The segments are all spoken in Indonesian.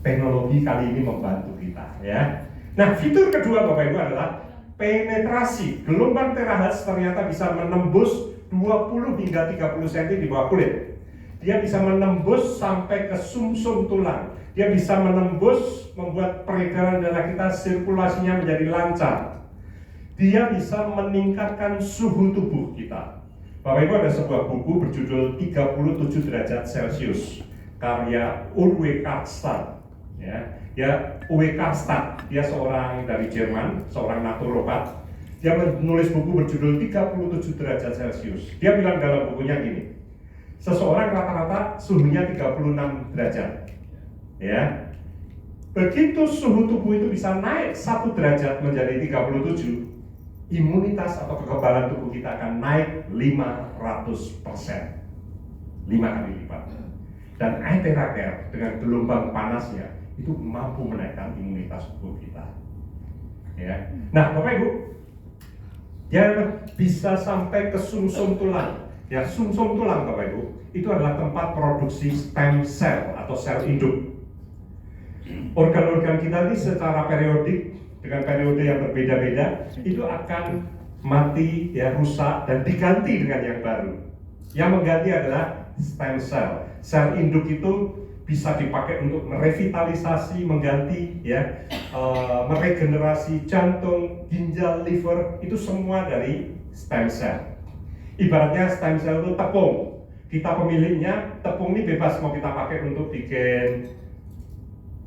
teknologi kali ini membantu kita, ya. Nah, fitur kedua Bapak Ibu adalah penetrasi. Gelombang terahertz ternyata bisa menembus 20 hingga 30 cm di bawah kulit. Dia bisa menembus sampai ke sumsum tulang. Dia bisa menembus, membuat peredaran darah kita, sirkulasinya menjadi lancar. Dia bisa meningkatkan suhu tubuh kita. Bapak Ibu, ada sebuah buku berjudul 37 derajat Celcius karya Uwe Karlstadt. Uwe Karlstadt, dia seorang dari Jerman, seorang naturopat. Dia menulis buku berjudul 37 derajat Celcius. Dia bilang dalam bukunya gini, seseorang rata-rata suhunya 36 derajat. Ya. Begitu suhu tubuh itu bisa naik 1 derajat menjadi 37, imunitas atau kekebalan tubuh kita akan naik 500%. 5 kali lipat. Dan air terakhir dengan gelombang panasnya itu mampu menaikkan imunitas tubuh kita. Ya. Nah, Bapak Ibu, dia bisa sampai ke sumsum tulang. Ya, sumsum tulang Bapak Ibu, itu adalah tempat produksi stem cell atau sel induk. Organ-organ kita ini secara periodik dengan periode yang berbeda-beda itu akan mati, ya, rusak dan diganti dengan yang baru. Yang mengganti adalah stem cell. Sel induk itu bisa dipakai untuk merevitalisasi, mengganti, ya, meregenerasi jantung, ginjal, liver, itu semua dari stem cell. Ibaratnya stem cell itu tepung, kita pemiliknya. Tepung ini bebas mau kita pakai untuk bikin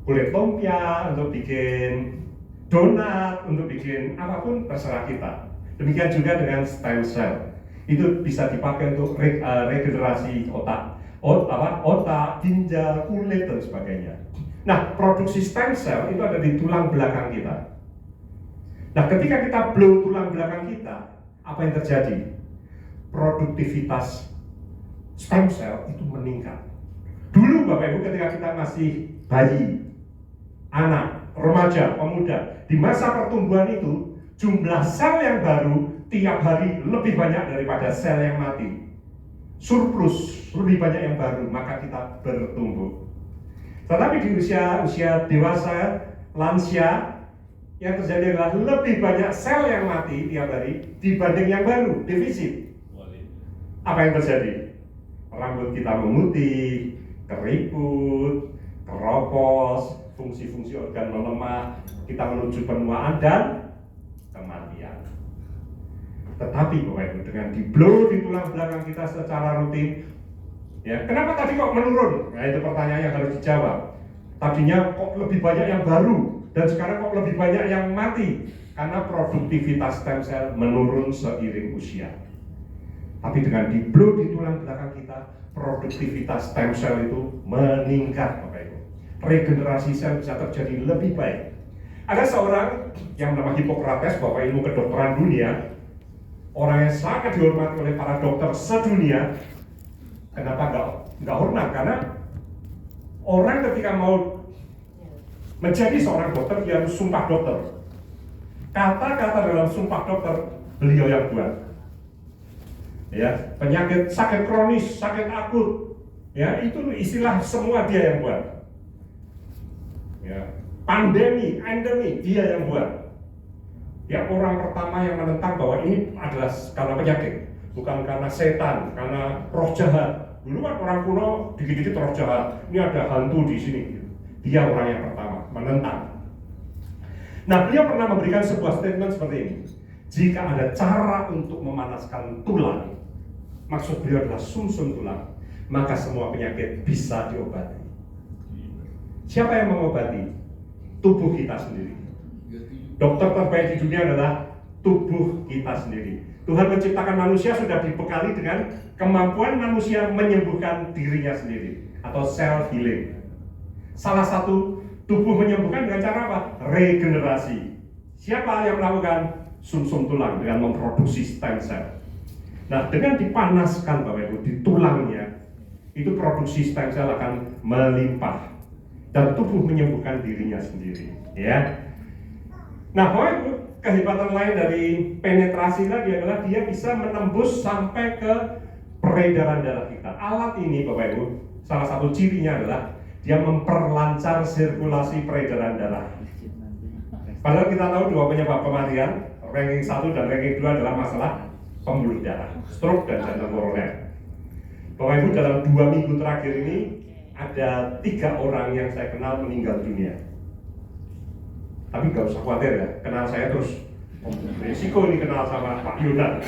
kulit lumpia, untuk bikin donat, untuk bikin apapun terserah kita. Demikian juga dengan stem cell, itu bisa dipakai untuk regenerasi otak, ginjal, kulit dan sebagainya. Nah, produksi stem cell itu ada di tulang belakang kita. Nah, ketika kita blow tulang belakang kita, apa yang terjadi? Produktivitas stem cell itu meningkat. Dulu Bapak Ibu, ketika kita masih bayi, anak, remaja, pemuda, di masa pertumbuhan itu jumlah sel yang baru tiap hari lebih banyak daripada sel yang mati. Surplus, lebih banyak yang baru, maka kita bertumbuh. Tetapi di usia dewasa, lansia, yang terjadi adalah lebih banyak sel yang mati tiap hari dibanding yang baru, defisit. Apa yang terjadi? Rambut kita memutih, keriput, keropos, fungsi-fungsi organ melemah, kita menuju penuaan dan kematian. Tetapi Bapak Ibu, dengan di-blow di tulang belakang kita secara rutin, ya, kenapa tadi kok menurun? Nah, itu pertanyaan yang harus dijawab. Tadinya kok lebih banyak yang baru, dan sekarang kok lebih banyak yang mati? Karena produktivitas stem cell menurun seiring usia. Tapi dengan di-blow di tulang belakang kita, produktivitas stem cell itu meningkat Bapak Ibu. Regenerasi sel bisa terjadi lebih baik. Ada seorang yang bernama Hippocrates, Bapak Ilmu Kedokteran Dunia, orang yang sangat dihormati oleh para dokter sedunia. Kenapa nggak hormat? Karena orang ketika mau menjadi seorang dokter, dia harus sumpah dokter. Kata-kata dalam sumpah dokter beliau yang buat. Ya, penyakit, sakit kronis, sakit akut, ya, itu istilah semua dia yang buat. Ya, pandemi, endemi, dia yang buat. Ya, orang pertama yang menentang bahwa ini adalah karena penyakit, bukan karena setan, karena roh jahat. Dulu kan orang kuno dikit-dikit roh jahat, ini ada hantu di sini. Dia orang yang pertama menentang. Nah, beliau pernah memberikan sebuah statement seperti ini. Jika ada cara untuk memanaskan tulang, maksud beliau adalah sumsum tulang, maka semua penyakit bisa diobati. Siapa yang mengobati? Tubuh kita sendiri. Dokter terbaik di dunia adalah tubuh kita sendiri. Tuhan menciptakan manusia sudah dibekali dengan kemampuan manusia menyembuhkan dirinya sendiri, atau self healing. Salah satu tubuh menyembuhkan dengan cara apa? Regenerasi. Siapa yang melakukan? Sumsum tulang dengan memproduksi stem cell. Nah, dengan dipanaskan Bapak Ibu di tulangnya, itu produksi stem cell akan melimpah dan tubuh menyembuhkan dirinya sendiri, ya. Nah, Bapak Ibu, kehebatan lain dari penetrasi tadi adalah dia bisa menembus sampai ke peredaran darah kita. Alat ini Bapak Ibu, salah satu cirinya adalah Dia memperlancar sirkulasi peredaran darah. Padahal kita tahu dua penyebab kematian, ranking 1 dan ranking 2 adalah masalah pembuluh darah, stroke dan jantung koroner. Bapak Ibu, dalam 2 minggu terakhir ini ada 3 orang yang saya kenal meninggal dunia. Tapi gak usah khawatir ya, kenal saya terus risiko ini kenal sama Pak Yudan.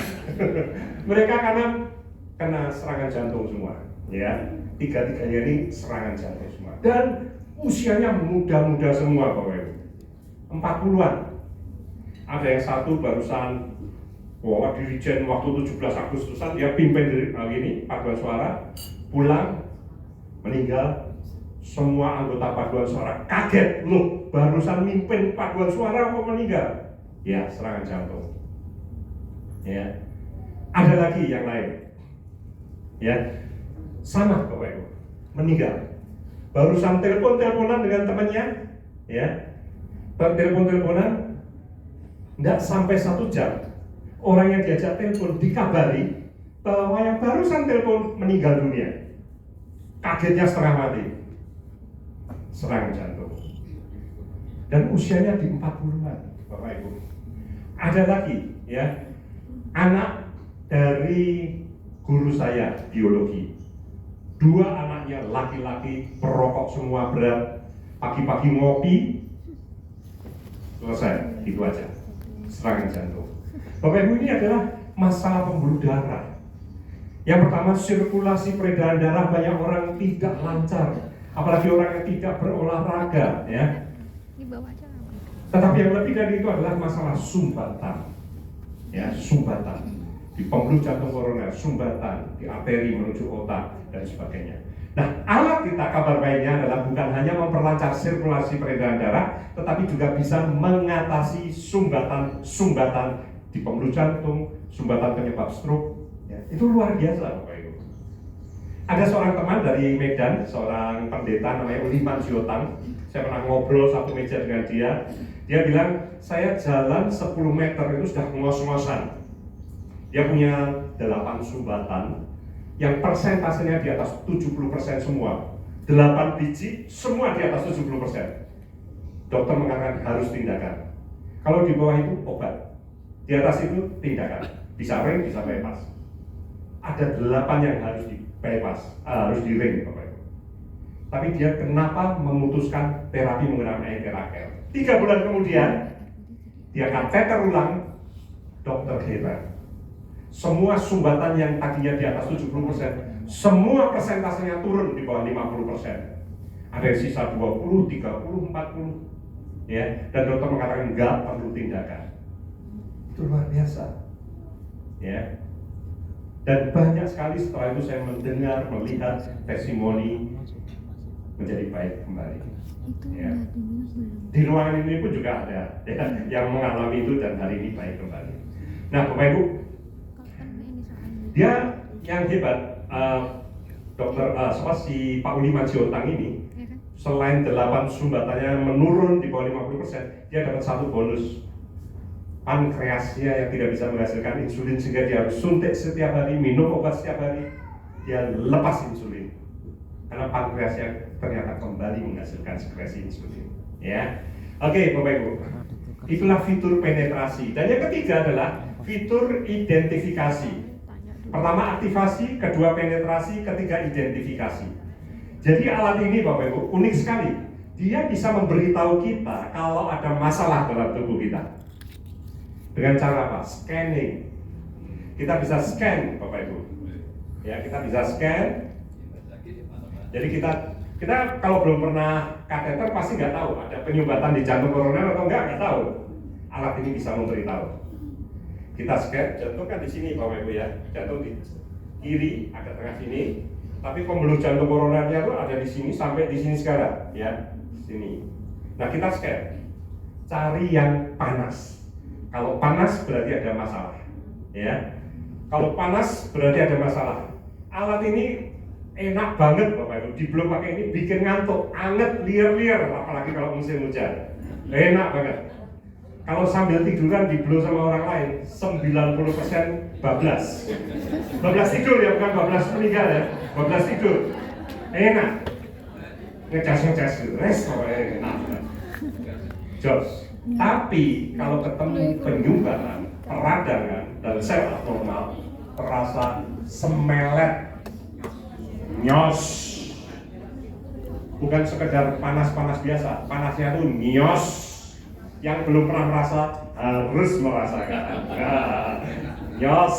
Mereka karena kena serangan jantung semua, ya. 3-tiganya ini serangan jantung semua. Dan usianya muda-muda semua, Bapak Ibu. 40-an. Ada yang satu barusan dirijen waktu 17 Agustusan, dia pimpin ini paduan suara, pulang meninggal. Semua anggota paduan suara kaget, loh barusan mimpin paduan suara kok meninggal? Ya, serangan jantung. Ya, ada lagi yang lain. Ya, sama Bapak Ibu, meninggal. Barusan teleponan dengan temannya, ya, teleponan, nggak sampai 1 jam, orang yang diajak telepon dikabari bahwa yang barusan telepon meninggal dunia. Kagetnya setengah mati, serangan jantung. Dan usianya di 40-an, Bapak Ibu. Ada lagi, ya, anak dari guru saya biologi. 2 anaknya laki-laki, perokok semua berat, pagi-pagi ngopi, selesai, itu aja, serangan jantung. Bapak Ibu, ini adalah masalah pembuluh darah. Yang pertama, sirkulasi peredaran darah banyak orang tidak lancar, apalagi orang yang tidak berolahraga, ya. Tetapi yang lebih dari itu adalah masalah sumbatan, ya, sumbatan di pembuluh jantung koroner, sumbatan di arteri menuju otak dan sebagainya. Nah, alat kita kabar baiknya adalah bukan hanya memperlancar sirkulasi peredaran darah, tetapi juga bisa mengatasi sumbatan di pembuluh jantung, sumbatan penyebab stroke. Ya, itu luar biasa, Bapak Ibu. Ada seorang teman dari Medan, seorang pendeta namanya Uli Manjiotang. Saya pernah ngobrol satu meja dengan dia. Dia bilang, saya jalan 10 meter itu sudah ngos-ngosan. Dia punya 8 sumbatan yang persentasenya di atas 70% semua. 8 biji, semua di atas 70%. Dokter mengatakan harus tindakan. Kalau di bawah itu obat, di atas itu tindakan. Bisa ring, bisa bypass. Ada 8 yang harus di bypass, harus di ring, Bapak Ibu. Tapi dia kenapa memutuskan terapi menggunakan Ainterakel? 3 bulan kemudian, dia kateter ulang, dokter heran. Semua sumbatan yang tadinya di atas 70%, semua persentasenya turun di bawah 50%. Ada yang sisa 20, 30, 40. Ya, dan dokter mengatakan enggak perlu tindakan. Itu luar biasa. Ya. Dan banyak sekali setelah itu saya mendengar, melihat testimoni menjadi baik kembali. Ya. Di ruangan ini pun juga ada, ya, yang mengalami itu dan hari ini baik kembali. Nah, Bapak Ibu, dia yang hebat, si Pak Uli Manjiotang ini, selain 8 sumbatannya menurun di bawah 50%, dia dapat 1 bonus. Pankreasnya yang tidak bisa menghasilkan insulin sehingga dia harus suntik setiap hari, minum obat setiap hari, dia lepas insulin. Karena pankreasnya ternyata kembali menghasilkan sekresi insulin. Ya, oke, Bapak Ibu, itulah fitur penetrasi. Dan yang ketiga adalah fitur identifikasi. Pertama aktivasi, kedua penetrasi, ketiga identifikasi. Jadi alat ini, Bapak Ibu, unik sekali. Dia bisa memberitahu kita kalau ada masalah dalam tubuh kita. Dengan cara apa? Scanning. Kita bisa scan, Bapak Ibu. Ya, kita bisa scan. Jadi kita kalau belum pernah kateter pasti nggak tahu ada penyumbatan di jantung koroner atau nggak tahu. Alat ini bisa memberitahu. Kita scan, jantung kan di sini, Bapak Ibu, ya. Jantung di kiri, agak tengah sini. Tapi pembuluh jantung koronernya tuh ada di sini sampai di sini sekarang, ya, sini. Nah, kita scan, cari yang panas. Kalau panas berarti ada masalah, ya. Kalau panas berarti ada masalah. Alat ini enak banget, Bapak Ibu. Di blow pakai ini bikin ngantuk, anget, liar-liar, apalagi kalau musim hujan. Enak banget. Kalau sambil tiduran di blow sama orang lain, 90% bablas. Bablas tidur ya, bukan bablas meninggal ya. Bablas tidur. Enak. ngecas res pokoknya. Jos. Tapi kalau ketemu penyumbatan, peradangan dan sel abnormal terasa semelet, nyos. Bukan sekedar panas-panas biasa, panasnya tuh nyos. Yang belum pernah merasa harus merasakan. Nyos.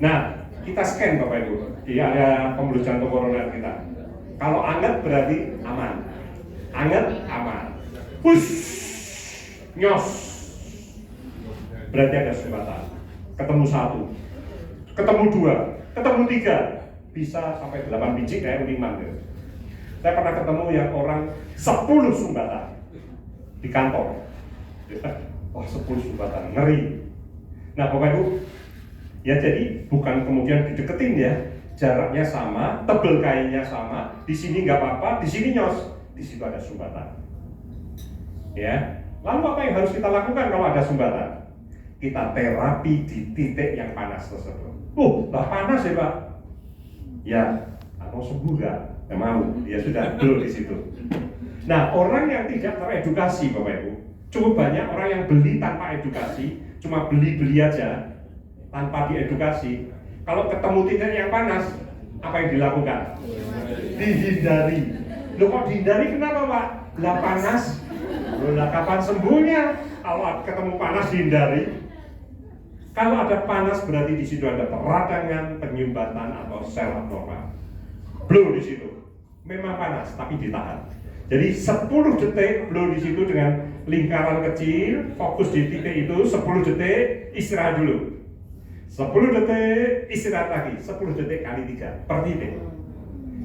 Nah, kita scan Bapak Ibu di area pembuluh jantung koroner kita. Kalau anget berarti aman. Anget aman. Push. Nyos. Berarti ada sumbatan. Ketemu 1, ketemu 2, ketemu 3, bisa sampai 8 biji kayak uniman gitu. Saya pernah ketemu yang orang 10 sumbatan di kantor. Wah, 10 sumbatan, ngeri. Nah Bapak Ibu, ya jadi bukan kemudian dideketin ya, jaraknya sama, tebel kainnya sama, di sini nggak apa-apa, di sini nyos, di situ ada sumbatan. Ya, lalu apa yang harus kita lakukan kalau ada sumbatan? Kita terapi di titik yang panas tersebut. Lah panas ya Pak? Ya, atau sembuh nggak? Ya mau, ya sudah dulu di situ. Nah, orang yang tidak teredukasi Bapak Ibu, cukup banyak orang yang beli tanpa edukasi, cuma beli aja tanpa diedukasi. Kalau ketemu titik yang panas, apa yang dilakukan? Dihindari. Loh kok dihindari kenapa Pak? Lah panas. Lah kapan sembuhnya? Kalau ketemu panas dihindari. Kalau ada panas berarti di situ ada peradangan, penyumbatan atau sel abnormal. Blow di situ. Memang panas tapi ditahan. Jadi 10 detik blow di situ dengan lingkaran kecil, fokus di titik itu 10 detik, istirahat dulu. 10 detik, istirahat lagi, 10 detik kali 3 per titik.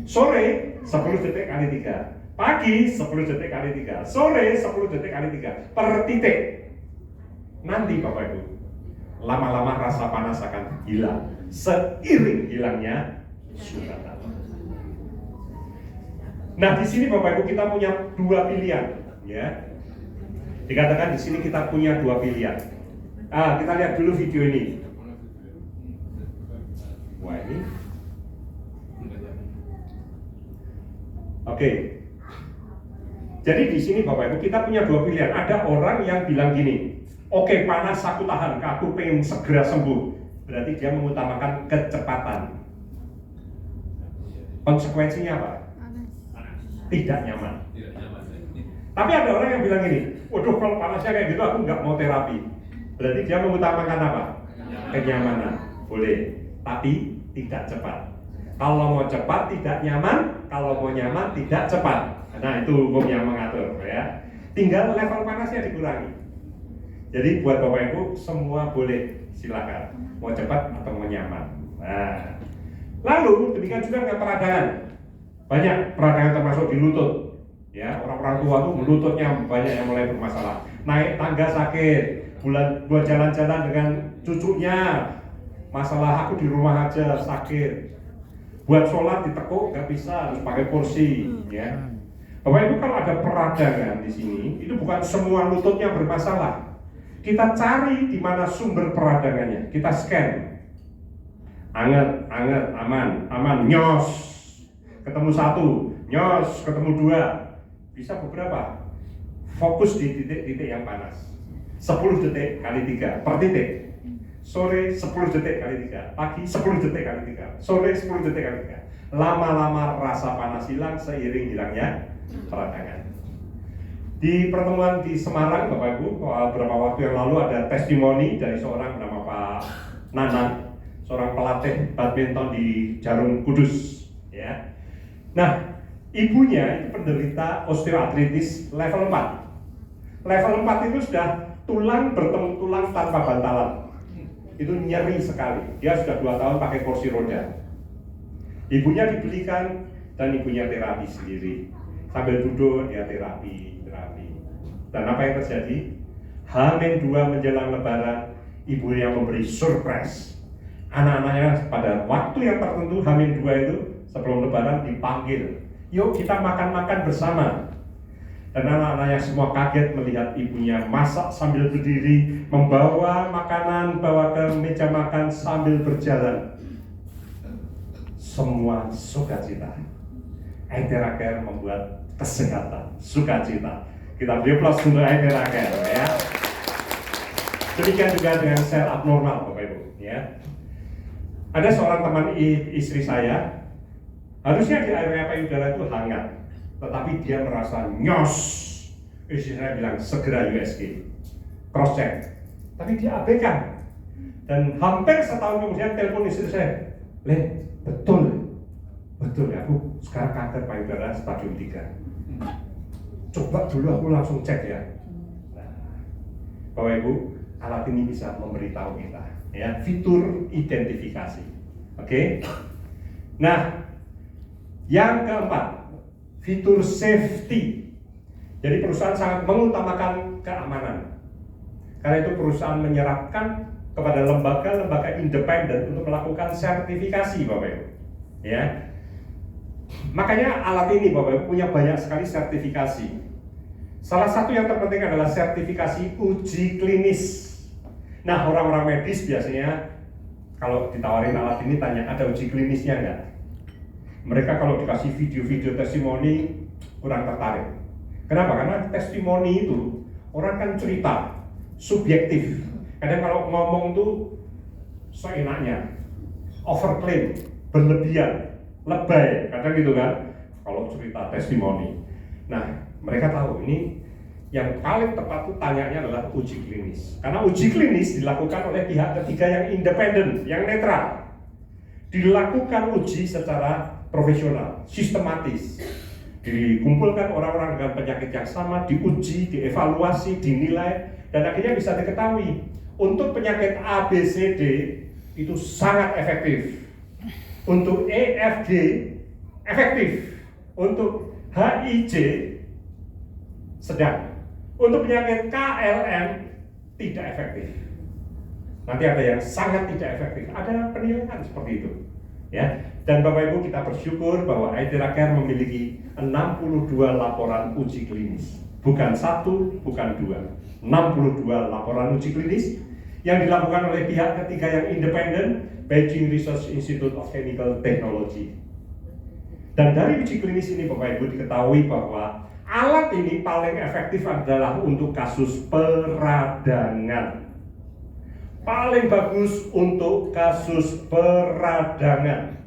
Sore 10 detik kali 3. Pagi 10 detik kali 3. Sore 10 detik kali 3 per titik. Nanti Bapak Ibu, lama-lama rasa panas akan hilang seiring hilangnya sumbatan. Nah, di sini Bapak Ibu kita punya 2 pilihan, ya. Dikatakan di sini kita punya 2 pilihan. Kita lihat dulu video ini. Wah, ini. Oke. Jadi di sini Bapak Ibu kita punya 2 pilihan. Ada orang yang bilang gini, oke, panas aku tahan, aku pengen segera sembuh. Berarti dia mengutamakan kecepatan. Konsekuensinya apa? Tidak nyaman. Tapi ada orang yang bilang gini, waduh kalau panasnya kayak gitu aku nggak mau terapi. Berarti dia mengutamakan apa? Kenyamanan. Boleh, tapi tidak cepat. Kalau mau cepat tidak nyaman, kalau mau nyaman tidak cepat. Nah itu hukum yang mengatur ya. Tinggal level panasnya dikurangi. Jadi buat Bapak Ibu semua boleh, silakan. Mau cepat atau mau nyaman. Nah, lalu demikian juga dengan peradangan. Banyak peradangan termasuk di lutut. Ya, orang-orang tua tuh lututnya banyak yang mulai bermasalah. Naik tangga sakit, buat jalan-jalan dengan cucunya, masalah aku di rumah aja sakit. Buat sholat ditekuk nggak bisa, harus pakai kursi. Ya, Bapak Ibu kalau ada peradangan di sini, itu bukan semua lututnya bermasalah. Kita cari di mana sumber peradangannya, kita scan. Anget, aman, nyos. Ketemu 1, nyos, ketemu 2, bisa beberapa. Fokus di titik-titik yang panas. 10 detik kali 3 per titik. Sore 10 detik kali 3, pagi 10 detik kali 3, sore 10 detik kali 3. Lama-lama rasa panas hilang seiring hilangnya peradangan. Di pertemuan di Semarang Bapak Ibu, beberapa waktu yang lalu ada testimoni dari seorang bernama Pak Nanan, seorang pelatih badminton di Jarum Kudus, ya. Nah, ibunya itu penderita osteoartritis level 4. Level 4 itu sudah tulang bertemu tulang tanpa bantalan. Itu nyeri sekali. Dia sudah 2 tahun pakai kursi roda. Ibunya dibelikan dan ibunya terapi sendiri. Sambil duduk dia terapi. Dan apa yang terjadi? H-2 menjelang Lebaran, ibunya memberi surprise. Anak-anaknya pada waktu yang tertentu H-2 itu sebelum Lebaran dipanggil, yuk kita makan-makan bersama. Dan anak-anaknya semua kaget melihat ibunya masak sambil berdiri, membawa makanan, bawa ke meja makan sambil berjalan. Semua sukacita. Aetera Care membuat kesehatan, sukacita. Kita beri plus untuk Aetera Care ya. Demikian juga dengan sel abnormal Bapak Ibu ya. Ada seorang teman istri saya, harusnya di area payudara itu hangat, tetapi dia merasa nyos. Istri saya bilang segera USG, cross check, tapi dia abaikan. Dan hampir setahun kemudian telepon istri saya, "Len, betul ya, aku sekarang kanker payudara stadium 3. Coba dulu aku langsung cek ya." Nah, Bapak Ibu, alat ini bisa memberitahu kita ya, fitur identifikasi. Oke. Nah, yang keempat, fitur safety. Jadi perusahaan sangat mengutamakan keamanan. Karena itu perusahaan menyerahkan kepada lembaga-lembaga independen untuk melakukan sertifikasi Bapak Ibu. Ya. Makanya alat ini Bapak Ibu punya banyak sekali sertifikasi. Salah satu yang terpenting adalah sertifikasi uji klinis. Nah, orang-orang medis biasanya kalau ditawarin alat ini tanya, ada uji klinisnya enggak? Mereka kalau dikasih video-video testimoni kurang tertarik. Kenapa? Karena testimoni itu orang kan cerita, subjektif. Kadang kalau ngomong tuh seenaknya, overclaim, berlebihan, lebay, kadang gitu kan. Kalau cerita testimoni. Nah, mereka tahu ini yang paling tepat itu tanyanya adalah uji klinis. Karena uji klinis dilakukan oleh pihak ketiga yang independen, yang netral. Dilakukan uji secara profesional, sistematis. Dikumpulkan orang-orang dengan penyakit yang sama, diuji, dievaluasi, dinilai, dan akhirnya bisa diketahui untuk penyakit A, B, C, D itu sangat efektif. Untuk EFG efektif. Untuk HIJ sedang. Untuk penyakit KLM tidak efektif. Nanti ada yang sangat tidak efektif. Ada penilaian seperti itu. Ya. Dan Bapak Ibu, kita bersyukur bahwa Aetera Care memiliki 62 laporan uji klinis. Bukan 1, bukan 2. 62 laporan uji klinis yang dilakukan oleh pihak ketiga yang independen, Beijing Research Institute of Chemical Technology. Dan dari uji klinis ini Bapak Ibu diketahui bahwa alat ini paling efektif adalah untuk kasus peradangan. Paling bagus untuk kasus peradangan.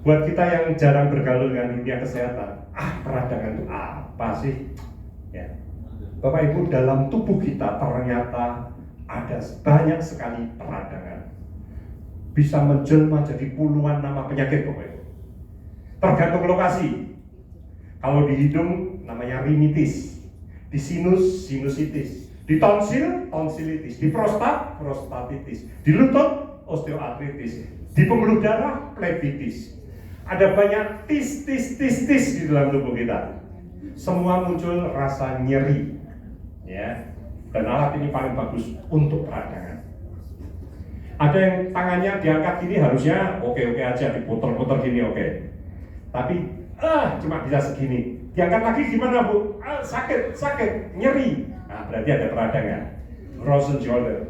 Buat kita yang jarang bergaul dengan dunia kesehatan, peradangan itu apa sih? Ya. Bapak Ibu, dalam tubuh kita ternyata ada banyak sekali peradangan. Bisa menjelma jadi puluhan nama penyakit Bapak Ibu. Tergantung lokasi. Kalau di hidung namanya rinitis, di sinus sinusitis, di tonsil tonsilitis, di prostat prostatitis, di lutut osteoartritis, di pembuluh darah plebitis. Ada banyak tis di dalam tubuh kita. Semua muncul rasa nyeri, ya. Dan alat ini paling bagus untuk peradangan. Ada yang tangannya diangkat gini harusnya oke aja, diputer-puter gini oke. Tapi cuma bisa segini. Diangkat lagi gimana Bu? Sakit, nyeri. Nah, berarti ada peradangan. Frozen shoulder.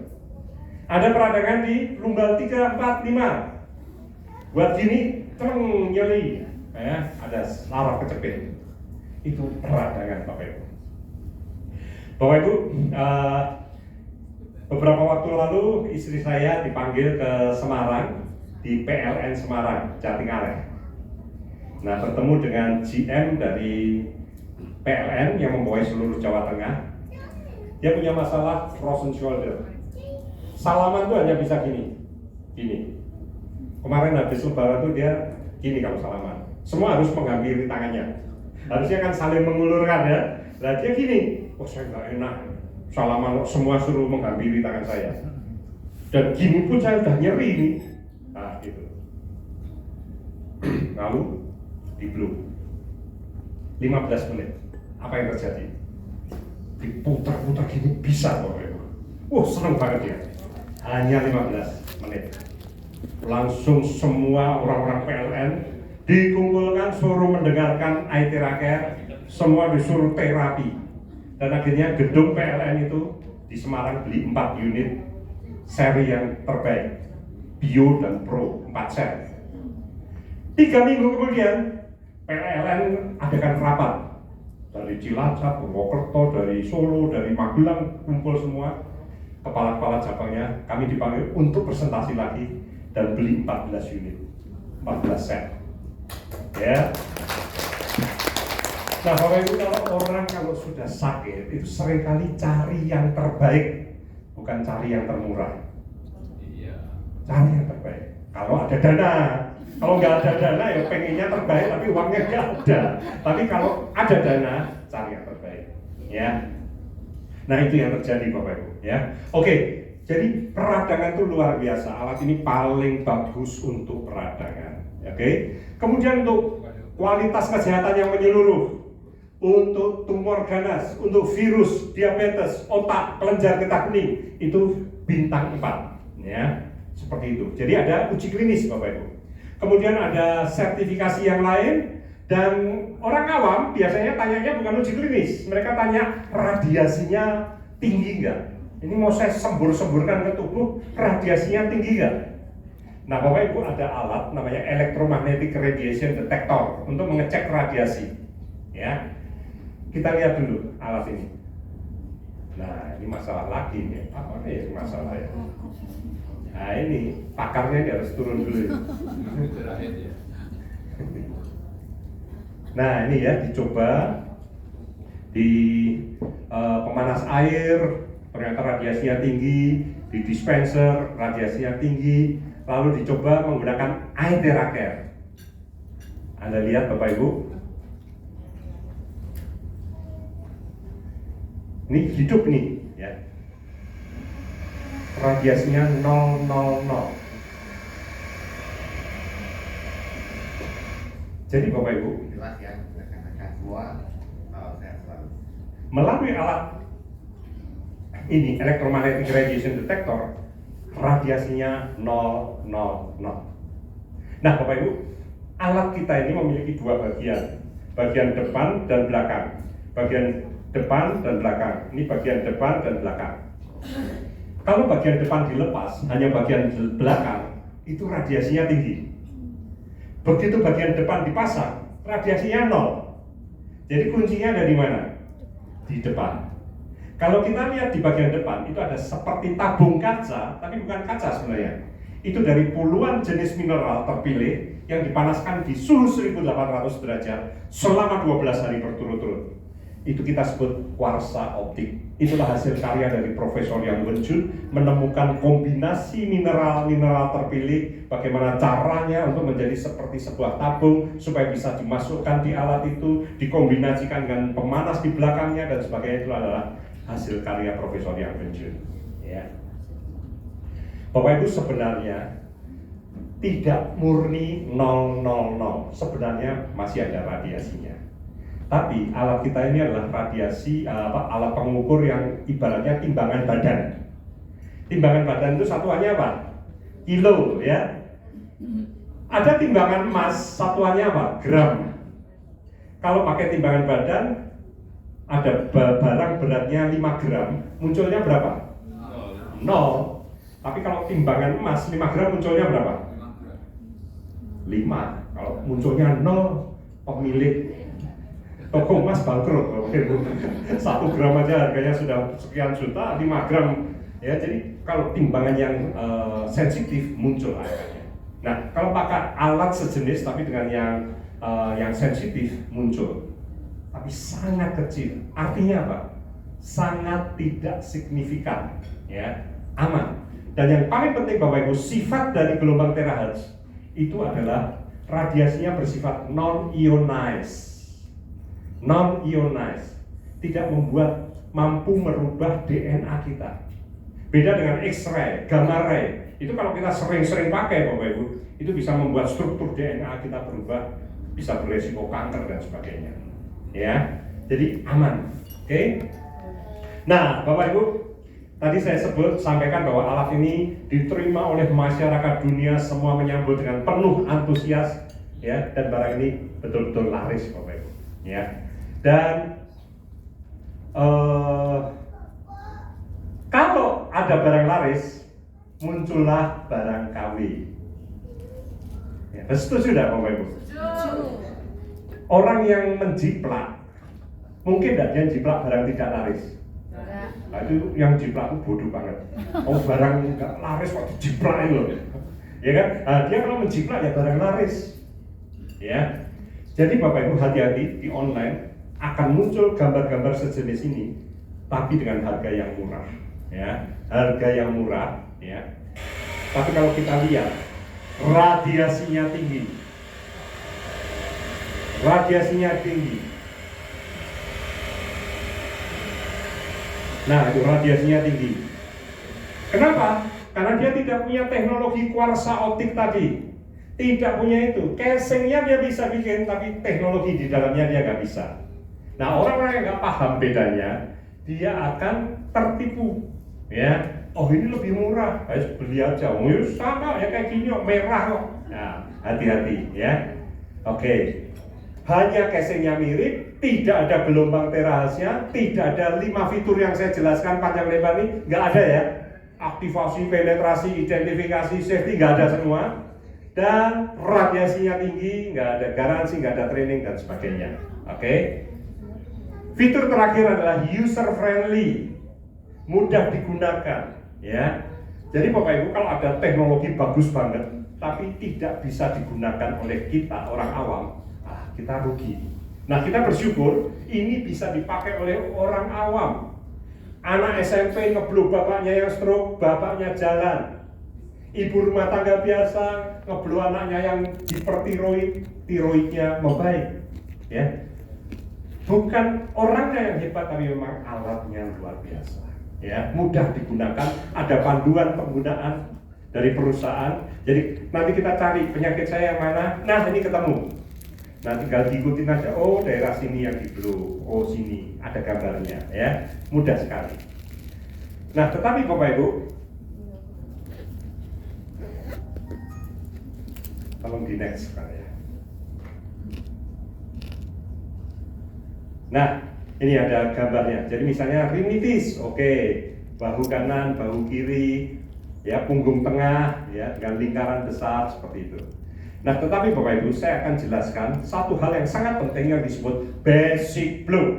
Ada peradangan di lumbar 3, 4, 5. Buat gini, nyeri. Ya, ada saraf kecepit. Itu peradangan Bapak Ibu. Bapak Ibu, beberapa waktu lalu istri saya dipanggil ke Semarang, di PLN Semarang, Jatingaleh. Nah, bertemu dengan GM dari PLN yang membawahi seluruh Jawa Tengah. Dia punya masalah frozen shoulder. Salaman tuh hanya bisa gini. Kemarin habis lebaran tuh dia gini kalau salaman. Semua harus menghampiri tangannya. Harusnya kan saling mengulurkan ya. Lah dia gini. Saya nggak enak. Salaman semua suruh menghampiri tangan saya. Dan gini pun saya udah nyeri nih. Nah, gitu. Lalu di blue 15 menit. Apa yang terjadi? Diputar-putar gini bisa Bapak Ibu. Senang banget ya. Hanya 15 menit. Langsung semua orang-orang PLN dikumpulkan, suruh mendengarkan Aetera Care, semua disuruh terapi. Dan akhirnya gedung PLN itu di Semarang beli 4 unit seri yang terbaik, Bio dan Pro, 4 set. 3 minggu kemudian PLN adakan rapat dari Cilacap, Purwokerto, dari Solo, dari Magelang, kumpul semua kepala-kepala cabangnya. Kami dipanggil untuk presentasi lagi dan beli 14 unit, 14 set. Ya. Nah, Bapak Ibu, kalau sudah sakit itu seringkali cari yang terbaik, bukan cari yang termurah. Cari yang terbaik. Kalau ada dana, kalau nggak ada dana ya pengennya terbaik tapi uangnya nggak ada. Tapi kalau ada dana, cari yang terbaik. Ya. Nah, itu yang terjadi Bapak Ibu. Ya. Oke. Jadi peradangan itu luar biasa. Alat ini paling bagus untuk peradangan. Oke. Kemudian untuk kualitas kesehatan yang menyeluruh, untuk tumor ganas, untuk virus, diabetes, otak, kelenjar getah kuning, itu bintang 4, ya, seperti itu. Jadi ada uji klinis Bapak Ibu. Kemudian ada sertifikasi yang lain, dan orang awam biasanya tanyanya bukan uji klinis, mereka tanya radiasinya tinggi nggak? Ini mau saya sembur-semburkan ke tubuh, radiasinya tinggi nggak? Nah, Bapak Ibu, ada alat namanya electromagnetic radiation detector untuk mengecek radiasi. Ya. Kita lihat dulu alat ini. Nah, ini masalah lagi nih. Apa nih masalah ya? Nah, ini pakarnya ini harus turun dulu. Nah, ini ya dicoba di pemanas air, ternyata radiasinya tinggi, di dispenser radiasinya tinggi, lalu dicoba menggunakan air teraker. Anda lihat Bapak Ibu, ini hidup nih, ya. Radiasinya 000. Jadi Bapak Ibu, jelas ya, rekan-rekan semua, sehat selalu. Melalui alat ini, electromagnetic radiation detector, radiasinya 000. Nah Bapak Ibu, alat kita ini memiliki 2 bagian, bagian depan dan belakang. Bagian depan dan belakang, ini bagian depan dan belakang. Kalau bagian depan dilepas, hanya bagian belakang, itu radiasinya tinggi. Begitu bagian depan dipasang, radiasinya 0. Jadi kuncinya ada di mana? Di depan. Kalau kita lihat di bagian depan, itu ada seperti tabung kaca, tapi bukan kaca sebenarnya. Itu dari puluhan jenis mineral terpilih yang dipanaskan di suhu 1800 derajat selama 12 hari berturut-turut. Itu kita sebut kuarsa optik. Itulah hasil karya dari Profesor Yang Wenjun, menemukan kombinasi mineral-mineral terpilih, bagaimana caranya untuk menjadi seperti sebuah tabung supaya bisa dimasukkan di alat itu, dikombinasikan dengan pemanas di belakangnya dan sebagainya. Itu adalah hasil karya Profesor Yang Wenjun. Ya. Bapak Ibu, sebenarnya tidak murni 000, sebenarnya masih ada radiasinya. Tapi alat kita ini adalah radiasi, alat pengukur yang ibaratnya timbangan badan. Timbangan badan itu satuannya apa? Kilo, ya. Ada timbangan emas, satuannya apa? Gram. Kalau pakai timbangan badan, ada barang beratnya 5 gram, munculnya berapa? 0. Tapi kalau timbangan emas 5 gram munculnya berapa? 5. Kalau munculnya 0, pemilik toko emas bangkrut. 1 gram aja harganya sudah sekian juta, 5 gram. Ya, jadi kalau timbangan yang sensitif muncul angkanya. Nah, kalau pakai alat sejenis tapi dengan yang sensitif muncul, tapi sangat kecil. Artinya apa? Sangat tidak signifikan, ya, aman. Dan yang paling penting Bapak Ibu, sifat dari gelombang terahertz itu adalah radiasinya bersifat non-ionized. Non-ionized, tidak mampu merubah DNA kita. Beda dengan X-ray, gamma ray. Itu kalau kita sering-sering pakai Bapak Ibu, itu bisa membuat struktur DNA kita berubah, bisa beresiko kanker dan sebagainya. Ya, jadi aman. Oke. Nah, Bapak Ibu, tadi saya sampaikan bahwa alat ini diterima oleh masyarakat dunia, semua menyambut dengan penuh antusias, ya, dan barang ini betul-betul laris Bapak Ibu. Ya. Dan kalau ada barang laris, muncullah barang KW. Ya. Setuju tidak Bapak Ibu? Setuju. Orang yang menjiplak, mungkin tidak dia jiplak barang tidak laris. Enggak. Nah, itu yang jiplak itu bodoh banget. Oh barang nggak laris kok dijiplak itu loh. Ya kan? Nah, dia kalau menjiplak ya barang laris. Ya. Jadi Bapak Ibu hati-hati di online akan muncul gambar-gambar sejenis ini, tapi dengan harga yang murah. Ya, harga yang murah. Ya. Tapi kalau kita lihat radiasinya tinggi. Radiasinya tinggi. Nah, itu radiasinya tinggi. Kenapa? Karena dia tidak punya teknologi kuarsa optik tadi. Tidak punya itu. Casingnya dia bisa bikin, tapi teknologi di dalamnya dia nggak bisa. Nah, orang-orang yang nggak paham bedanya, dia akan tertipu. Ya, oh ini lebih murah, harus beli aja. Oh, sama ya kayak gini, oh, merah kok. Nah, hati-hati ya. Oke. Hanya casingnya mirip, tidak ada gelombang terahasnya, tidak ada 5 fitur yang saya jelaskan panjang lebar ini, nggak ada ya. Aktivasi, penetrasi, identifikasi, safety nggak ada semua, dan radiasinya tinggi, nggak ada garansi, nggak ada training dan sebagainya. Oke. Fitur terakhir adalah user friendly, mudah digunakan, ya. Jadi Bapak Ibu kalau ada teknologi bagus banget, tapi tidak bisa digunakan oleh kita orang awam, kita rugi. Nah, kita bersyukur ini bisa dipakai oleh orang awam. Anak SMP ngeblow bapaknya yang stroke, bapaknya jalan. Ibu rumah tangga biasa ngeblow anaknya yang hipertiroid, tiroidnya membaik. Ya. Bukan orangnya yang hebat, tapi memang alatnya luar biasa. Ya, mudah digunakan, ada panduan penggunaan dari perusahaan. Jadi nanti kita cari penyakit saya yang mana. Nah, ini ketemu. Nah, tinggal diikutin aja. Oh, daerah sini yang di blow. Oh, sini ada gambarnya, ya. Mudah sekali. Nah, tetapi Bapak Ibu, tolong di next sekali ya. Nah, ini ada gambarnya. Jadi misalnya rinitis, oke, bahu kanan, bahu kiri, ya, punggung tengah, ya, dengan lingkaran besar seperti itu. Nah, tetapi Bapak Ibu, saya akan jelaskan satu hal yang sangat penting yang disebut basic blow.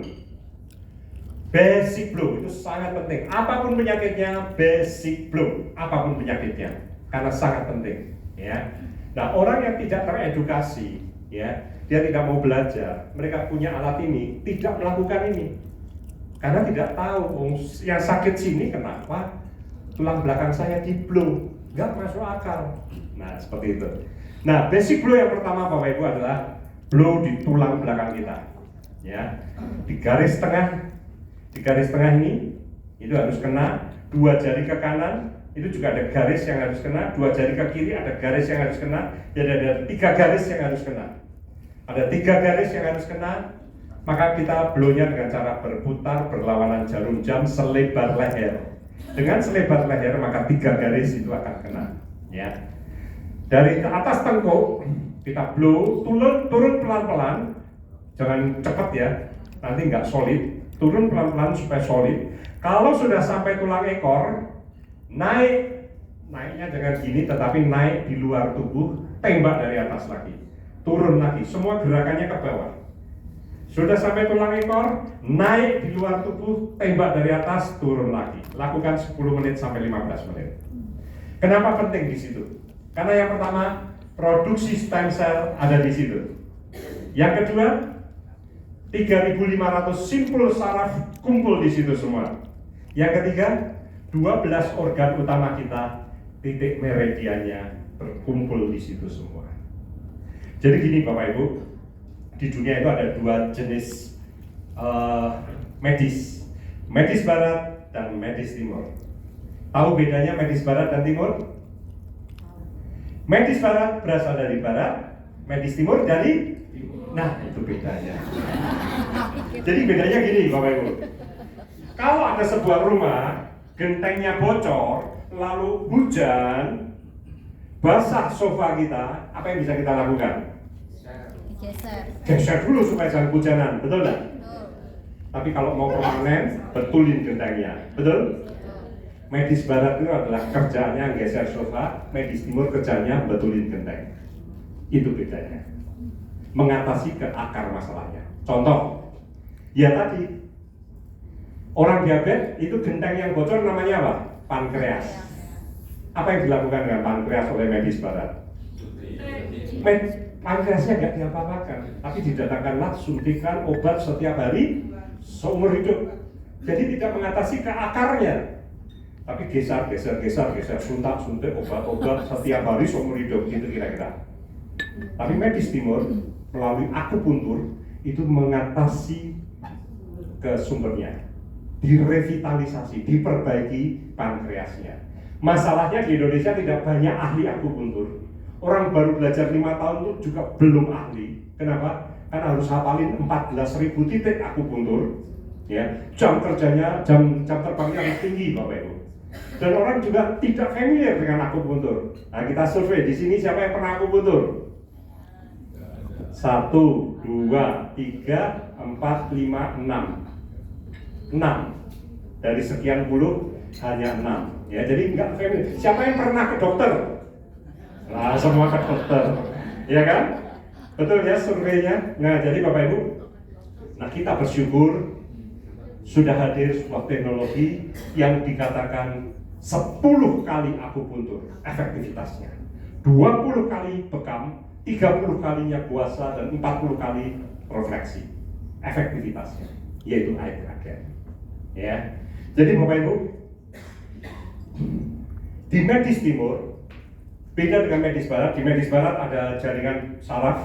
Basic blow itu sangat penting. Apapun penyakitnya, basic blow. Apapun penyakitnya, karena sangat penting. Ya. Nah, orang yang tidak teredukasi, ya, dia tidak mau belajar. Mereka punya alat ini, tidak melakukan ini, karena tidak tahu. Oh, yang sakit sini kenapa? Tulang belakang saya di blow, nggak masuk akal. Nah, seperti itu. Nah, basic blow yang pertama Bapak Ibu adalah blow di tulang belakang kita. Ya, di garis tengah ini itu harus kena. 2 jari ke kanan itu juga ada garis yang harus kena. 2 jari ke kiri ada garis yang harus kena. Jadi ada 3 garis yang harus kena. Ada 3 garis yang harus kena. Maka kita blow-nya dengan cara berputar berlawanan jarum jam selebar leher. Dengan selebar leher maka 3 garis itu akan kena. Ya. Dari atas tengkuk kita blow, turun pelan-pelan, jangan cepat ya, nanti nggak solid. Turun pelan-pelan supaya solid. Kalau sudah sampai tulang ekor, naiknya jangan gini, tetapi naik di luar tubuh, tembak dari atas lagi, turun lagi, semua gerakannya ke bawah. Sudah sampai tulang ekor, naik di luar tubuh, tembak dari atas, turun lagi. Lakukan 10 menit sampai 15 menit. Kenapa penting di situ? Karena yang pertama, produksi stem cell ada di situ. Yang kedua, 3.500 simpul saraf kumpul di situ semua. Yang ketiga, 12 organ utama kita, titik meridiannya berkumpul di situ semua. Jadi gini Bapak Ibu, di dunia itu ada 2 jenis medis. Medis barat dan medis timur. Tahu bedanya medis barat dan timur? Medis barat berasal dari barat, medis timur dari timur. Nah, itu bedanya. Jadi bedanya gini Bapak Ibu. Kalau ada sebuah rumah, gentengnya bocor, lalu hujan, basah sofa kita, apa yang bisa kita lakukan? Geser dulu supaya jangan hujanan, betul nggak? Tapi kalau mau permanen, betulin gentengnya, betul? Medis barat itu adalah kerjanya geser sofa, medis timur kerjanya betulin genteng. Itu bedanya. Mengatasi ke akar masalahnya. Contoh, ya tadi orang diabetes itu genteng yang bocor namanya apa? Pankreas. Apa yang dilakukan dengan pankreas oleh medis barat? Pankreasnya nggak diapa-apakan, tapi didatangkanlah suntikan obat setiap hari seumur hidup. Jadi tidak mengatasi ke akarnya, tapi geser, suntik obat-obat setiap hari seumur hidup, gitu kira-kira. Tapi medis timur melalui akupuntur itu mengatasi ke sumbernya, direvitalisasi, diperbaiki pankreasnya. Masalahnya di Indonesia tidak banyak ahli akupuntur. Orang baru belajar 5 tahun itu juga belum ahli. Kenapa? Karena harus hafalin 14.000 titik akupuntur. Ya, jam kerjanya, jam terbangnya harus tinggi, Bapak Ibu. Dan orang juga tidak familiar dengan akupuntur. Nah, kita survei di sini siapa yang pernah akupuntur? 1, 2, 3, 4, 5, 6. 6 dari sekian puluh hanya 6. Ya, jadi enggak familiar. Siapa yang pernah ke dokter? Nah, semua ke dokter, ya kan? Betul ya surveinya. Nah, jadi Bapak Ibu, nah kita bersyukur sudah hadir sebuah teknologi yang dikatakan 10 kali akupuntur efektivitasnya, 20 kali bekam, 30 kalinya puasa, dan 40 kali refleksi efektivitasnya, yaitu air agen. Ya, jadi Bapak Ibu, di medis timur beda dengan medis barat. Di medis barat ada jaringan saraf,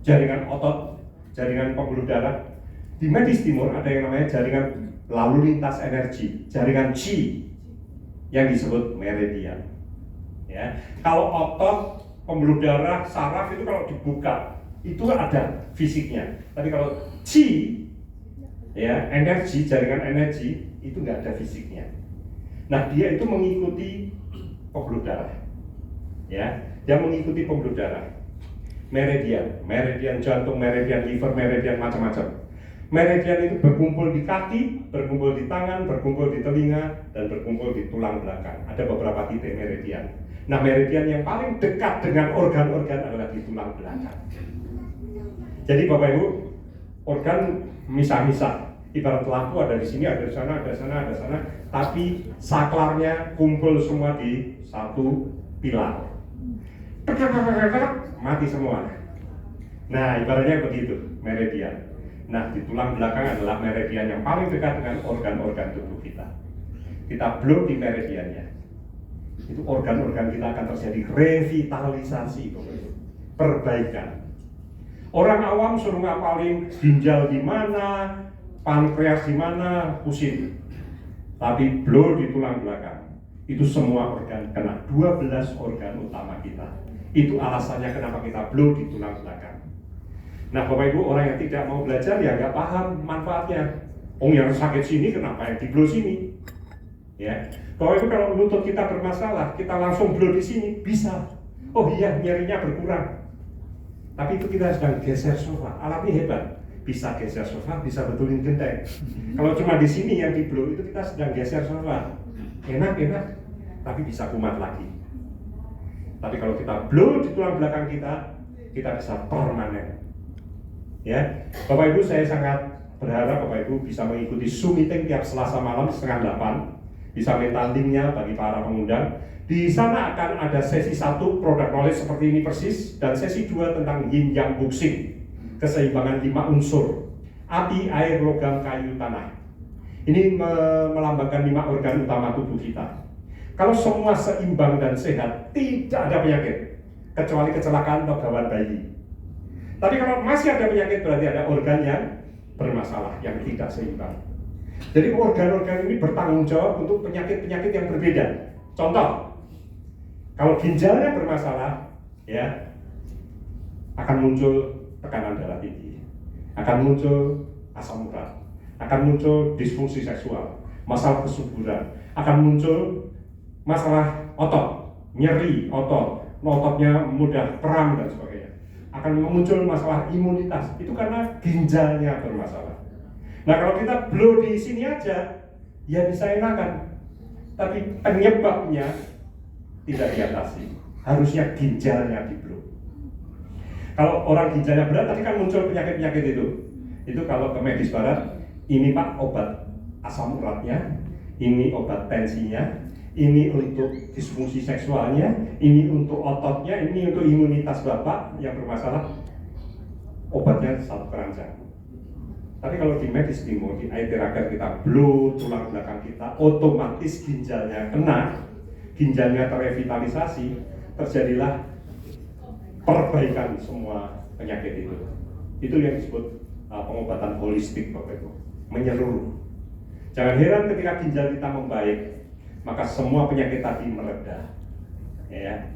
jaringan otot, jaringan pembuluh darah. Di medis timur ada yang namanya jaringan lalu lintas energi, jaringan Qi yang disebut meridian. Ya, kalau otot, pembuluh darah, saraf itu kalau dibuka itu ada fisiknya. Tapi kalau Qi, ya energi, jaringan energi itu nggak ada fisiknya. Nah, dia itu mengikuti pembuluh darah. Ya, dia mengikuti pembuluh darah, meridian jantung, meridian liver, meridian macam-macam. Meridian itu berkumpul di kaki, berkumpul di tangan, berkumpul di telinga, dan berkumpul di tulang belakang. Ada beberapa titik meridian. Nah, meridian yang paling dekat dengan organ-organ adalah di tulang belakang. Jadi Bapak Ibu, organ misah-misah. Ibarat lampu ada di sini, ada di sana, ada sana, ada sana, tapi saklarnya kumpul semua di satu pilar. Mati semua. Nah, ibaratnya begitu, meridian. Nah, di tulang belakang adalah meridian yang paling dekat dengan organ-organ tubuh kita. Kita blow di meridiannya, itu organ-organ kita akan terjadi revitalisasi, perbaikan. Orang awam suruh ngapalin ginjal di mana, pankreas di mana, pusing. Tapi blow di tulang belakang, itu semua organ kena. 12 organ utama kita. Itu alasannya kenapa kita blow di tulang belakang. Nah, Bapak Ibu, orang yang tidak mau belajar ya nggak paham manfaatnya. Oh, yang sakit sini kenapa yang di blow sini? Ya, Bapak Ibu, kalau lutut kita bermasalah, kita langsung blow di sini bisa. Oh iya, nyerinya berkurang. Tapi itu kita sedang geser sofa. Alatnya hebat, bisa geser sofa, bisa betulin genteng. Kalau cuma di sini yang di blow, itu kita sedang geser sofa. Enak, tapi bisa kumat lagi. Tapi kalau kita blow di tulang belakang kita bisa permanen. Ya, Bapak Ibu, saya sangat berharap Bapak Ibu bisa mengikuti Zoom meeting tiap Selasa malam 7:30. Bisa minta linknya bagi para pengundang. Di sana akan ada sesi 1 product knowledge seperti ini persis, dan sesi 2 tentang yin yang boxing, keseimbangan 5 unsur: api, air, logam, kayu, tanah. Ini melambangkan 5 organ utama tubuh kita. Kalau semua seimbang dan sehat, tidak ada penyakit kecuali kecelakaan atau gawat bayi. Tapi kalau masih ada penyakit, berarti ada organ yang bermasalah, yang tidak seimbang. Jadi organ-organ ini bertanggung jawab untuk penyakit-penyakit yang berbeda. Contoh, kalau ginjalnya bermasalah, ya akan muncul tekanan darah tinggi, akan muncul asam urat, akan muncul disfungsi seksual, masalah kesuburan, akan muncul masalah otot, nyeri otot, ototnya mudah kram dan sebagainya. Akan muncul masalah imunitas, itu karena ginjalnya bermasalah. Nah, kalau kita blow di sini aja, ya bisa enakan. Tapi penyebabnya tidak diatasi. Harusnya ginjalnya di blow. Kalau orang ginjalnya berat tadi kan muncul penyakit-penyakit itu. Itu kalau ke medis barat, ini Pak obat asam uratnya, ini obat tensinya, ini untuk disfungsi seksualnya, ini untuk ototnya, ini untuk imunitas Bapak yang bermasalah. Obatnya satu keranjang. Tapi kalau di medis timur, di air teragat kita blow tulang belakang kita, otomatis ginjalnya kena, ginjalnya terrevitalisasi, terjadilah perbaikan semua penyakit itu. Itu yang disebut pengobatan holistik Bapak Ibu, menyeluruh. Jangan heran ketika ginjal kita membaik, maka semua penyakit tadi mereda. Ya.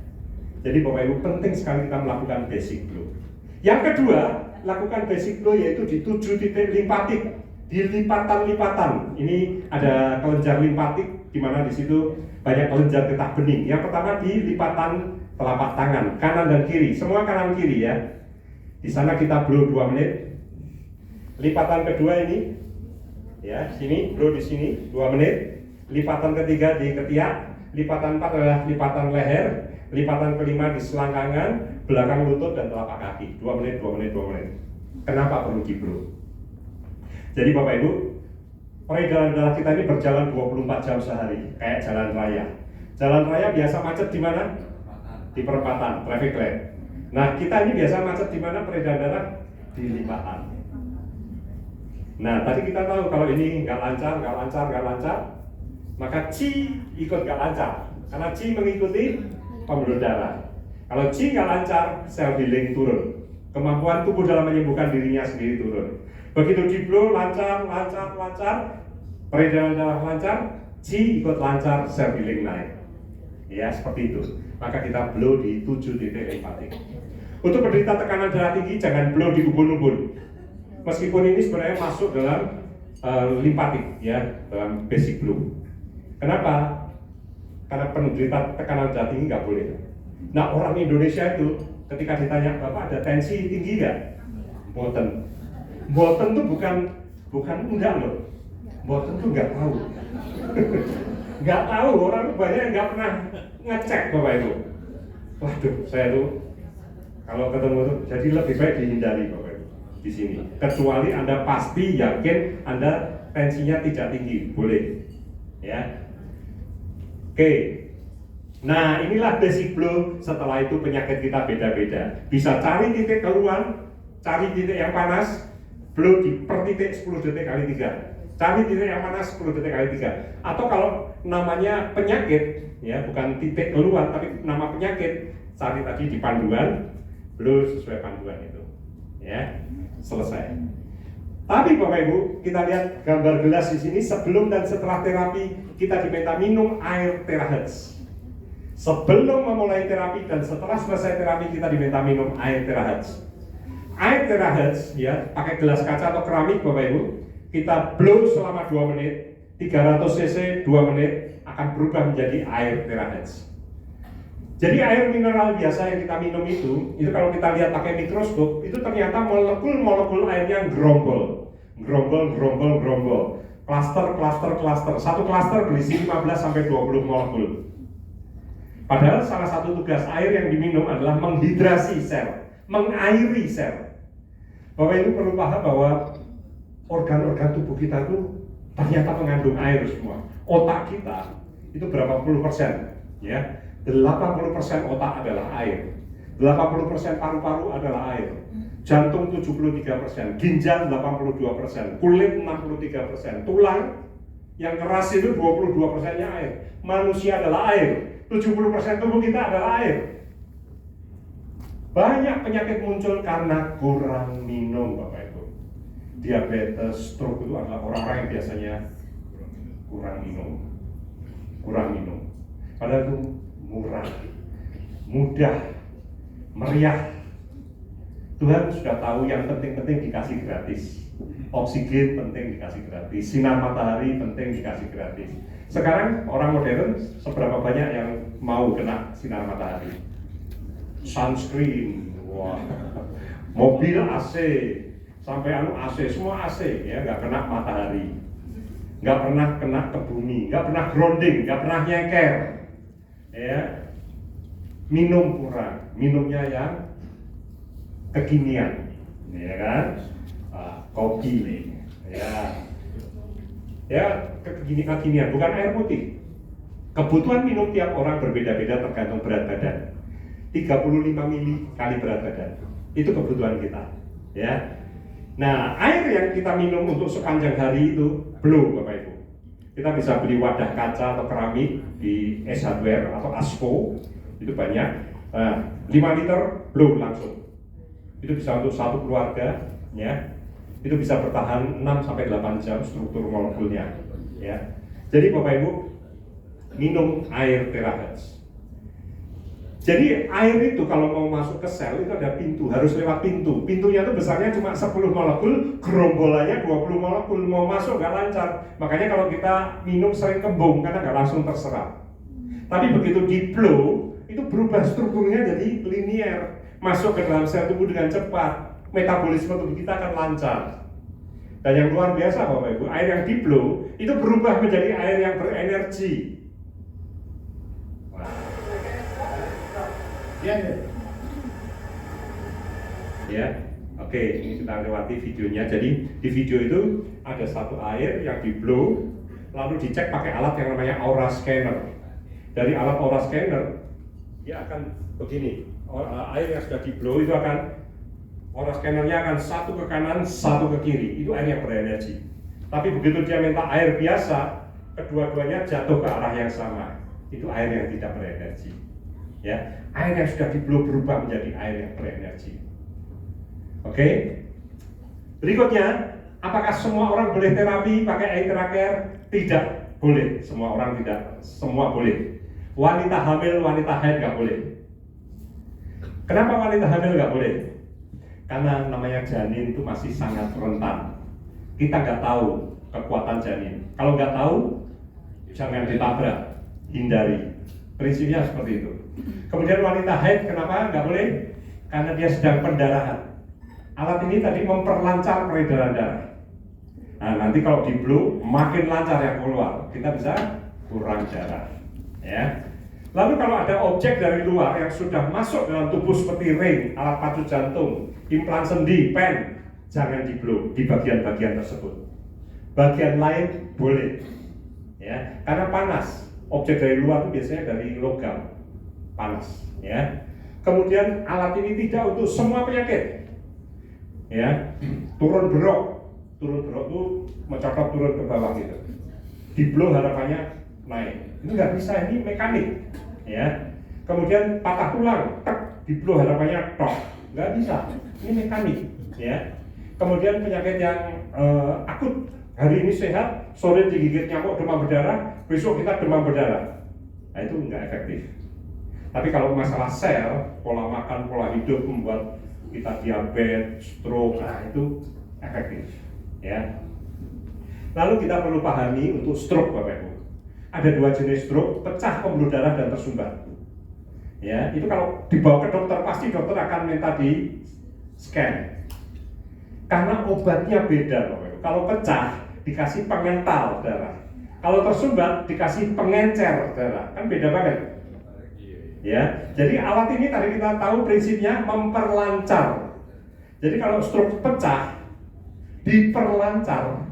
Jadi Bapak Ibu penting sekali kita melakukan basic flow. Yang kedua, lakukan basic flow yaitu di 7 titik limpatik, di lipatan-lipatan. Ini ada kelenjar limpatik di mana di situ banyak kelenjar getah bening. Yang pertama di lipatan telapak tangan, kanan dan kiri, semua kanan kiri ya. Di sana kita blow 2 menit. Lipatan kedua ini, ya sini blow di sini 2 menit. Lipatan ketiga di ketiak, lipatan 4 adalah lipatan leher, lipatan kelima di selangkangan, belakang lutut dan telapak kaki. 2 menit, 2 menit, 2 menit. Kenapa perlu di blow? Jadi Bapak Ibu, peredaran darah kita ini berjalan 24 jam sehari, kayak jalan raya. Jalan raya biasa macet di mana? Di perempatan, traffic light. Nah, kita ini biasa macet di mana peredaran darah? Di lipatan. Nah, tadi kita tahu kalau ini nggak lancar, maka Qi ikut nggak lancar. Karena Qi mengikuti pembuluh darah. Kalau Qi nggak lancar, sel healing turun. Kemampuan tubuh dalam menyembuhkan dirinya sendiri turun. Begitu di blow lancar, peredaran darah lancar, Qi ikut lancar, sel healing naik. Ya, seperti itu. Maka kita blow di 7 titik limpatik. Untuk penderita tekanan darah tinggi, jangan blow di ubun-ubun. Meskipun ini sebenarnya masuk dalam limpatik, ya, dalam basic blow. Kenapa? Karena penderita tekanan darah tinggi nggak boleh. Nah, orang Indonesia itu ketika ditanya, Bapak ada tensi tinggi nggak? Mboten tuh bukan enggak loh. Mboten tuh nggak tahu. Nggak tahu, orang banyak yang nggak pernah ngecek Bapak Ibu. Waduh, saya tuh kalau ketemu tuh jadi lebih baik dihindari Bapak Ibu di sini. Kecuali Anda pasti yakin Anda tensinya tidak tinggi, boleh. Ya. Oke. Nah, inilah basic blow. Setelah itu penyakit kita beda-beda. Bisa cari titik keluhan, cari titik yang panas, blow di per titik 10 detik kali 3. Cari titik yang panas 10 detik kali 3. Atau kalau namanya penyakit, ya bukan titik keluhan tapi nama penyakit, cari tadi di panduan, blow sesuai panduan itu. Ya, selesai. Tapi Bapak Ibu, kita lihat gambar gelas di sini sebelum dan setelah terapi kita diminta minum air terahertz. Sebelum memulai terapi dan setelah selesai terapi kita diminta minum air terahertz. Air terahertz ya, pakai gelas kaca atau keramik Bapak Ibu, kita blow selama 2 menit, 300 cc 2 menit akan berubah menjadi air terahertz. Jadi air mineral biasa yang kita minum itu kalau kita lihat pakai mikroskop, itu ternyata molekul-molekul airnya gerombol. Klaster. Satu klaster berisi 15 sampai 20 molekul. Padahal salah satu tugas air yang diminum adalah menghidrasi sel, mengairi sel. Bapak Ibu perlu paham bahwa organ-organ tubuh kita itu ternyata mengandung air semua. Otak kita itu berapa puluh persen? Ya, 80% otak adalah air, 80% paru-paru adalah air, jantung 73%, ginjal 82%, kulit 63%, tulang yang keras itu 22%-nya air. Manusia adalah air, 70% tubuh kita adalah air. Banyak penyakit muncul karena kurang minum Bapak Ibu. Diabetes, stroke itu adalah orang-orang yang biasanya kurang minum. Padahal itu murah, mudah, meriah. Tuhan sudah tahu yang penting-penting dikasih gratis. Oksigen penting dikasih gratis, sinar matahari penting dikasih gratis. Sekarang orang modern seberapa banyak yang mau kena sinar matahari? Sunscreen, wah, mobil AC, sampai AC, semua AC ya, nggak kena matahari, nggak pernah kena ke bumi, nggak pernah grounding, nggak pernah nyeker. Ya, minum kurang, minumnya yang kekinian, ya kan? Kopi nih, ya kekinian, bukan air putih. Kebutuhan minum tiap orang berbeda-beda tergantung berat badan. 35 mili kali berat badan, itu kebutuhan kita, ya. Nah, air yang kita minum untuk sepanjang hari itu belum, Bapak Ibu. Kita bisa beli wadah kaca atau keramik di S Hardware atau Asco, itu banyak. 5 liter belum langsung. Itu bisa untuk satu keluarga, ya. Itu bisa bertahan 6-8 jam struktur molekulnya, ya. Jadi Bapak Ibu, minum air terahertz. Jadi air itu kalau mau masuk ke sel itu ada pintu, harus lewat pintu. Pintunya itu besarnya cuma 10 molekul, gerombolannya 20 molekul, mau masuk nggak lancar. Makanya kalau kita minum sering kembung karena nggak langsung terserap. Tapi begitu di blow, itu berubah strukturnya jadi linier, masuk ke dalam sel tubuh dengan cepat. Metabolisme tubuh kita akan lancar. Dan yang luar biasa Bapak Ibu, air yang di blow itu berubah menjadi air yang berenergi. Ya, oke, ini kita lewati videonya. Jadi di video itu ada satu air yang di blow, lalu dicek pakai alat yang namanya aura scanner. Dari alat aura scanner, dia akan begini. Air yang sudah di blow itu akan, aura scannernya akan satu ke kanan, satu ke kiri. Itu air yang berenergi. Tapi begitu dia minta air biasa, kedua-duanya jatuh ke arah yang sama. Itu air yang tidak berenergi. Ya, air yang sudah di blow berubah menjadi air yang berenergi. Oke. Berikutnya, apakah semua orang boleh terapi pakai air terakhir? Tidak boleh. Semua orang tidak. Semua boleh. Wanita hamil, wanita haid nggak boleh. Kenapa wanita hamil nggak boleh? Karena namanya janin itu masih sangat rentan. Kita nggak tahu kekuatan janin. Kalau nggak tahu, jangan ditabrak, hindari. Prinsipnya seperti itu. Kemudian wanita haid kenapa nggak boleh? Karena dia sedang pendarahan. Alat ini tadi memperlancar peredaran darah. Nah, nanti kalau di blow makin lancar yang keluar, kita bisa kurang darah. Ya. Lalu kalau ada objek dari luar yang sudah masuk dalam tubuh seperti ring, alat pacu jantung, implan sendi, pen, jangan di blow di bagian-bagian tersebut. Bagian lain boleh, ya, karena panas. Objek dari luar itu biasanya dari logam, panas, ya. Kemudian alat ini tidak untuk semua penyakit. Ya, turun berok itu mencotot turun ke bawah gitu. Di blow harapannya naik. Ini nggak bisa, ini mekanik. Ya. Kemudian patah tulang, tek, di blow harapannya tok. Nggak bisa, ini mekanik. Ya. Kemudian penyakit yang akut, hari ini sehat, sore digigit nyamuk demam berdarah, besok kita demam berdarah. Nah itu nggak efektif. Tapi kalau masalah sel, pola makan, pola hidup membuat kita diabetes, stroke, nah itu efektif, ya. Lalu kita perlu pahami untuk stroke, Bapak Ibu. Ada 2 jenis stroke, pecah pembuluh darah dan tersumbat. Ya, itu kalau dibawa ke dokter pasti dokter akan minta di scan. Karena obatnya beda, Bapak Ibu. Kalau pecah dikasih pengental darah, kalau tersumbat dikasih pengencer darah, kan beda banget. Ya, jadi alat ini tadi kita tahu prinsipnya memperlancar. Jadi kalau stroke pecah, diperlancar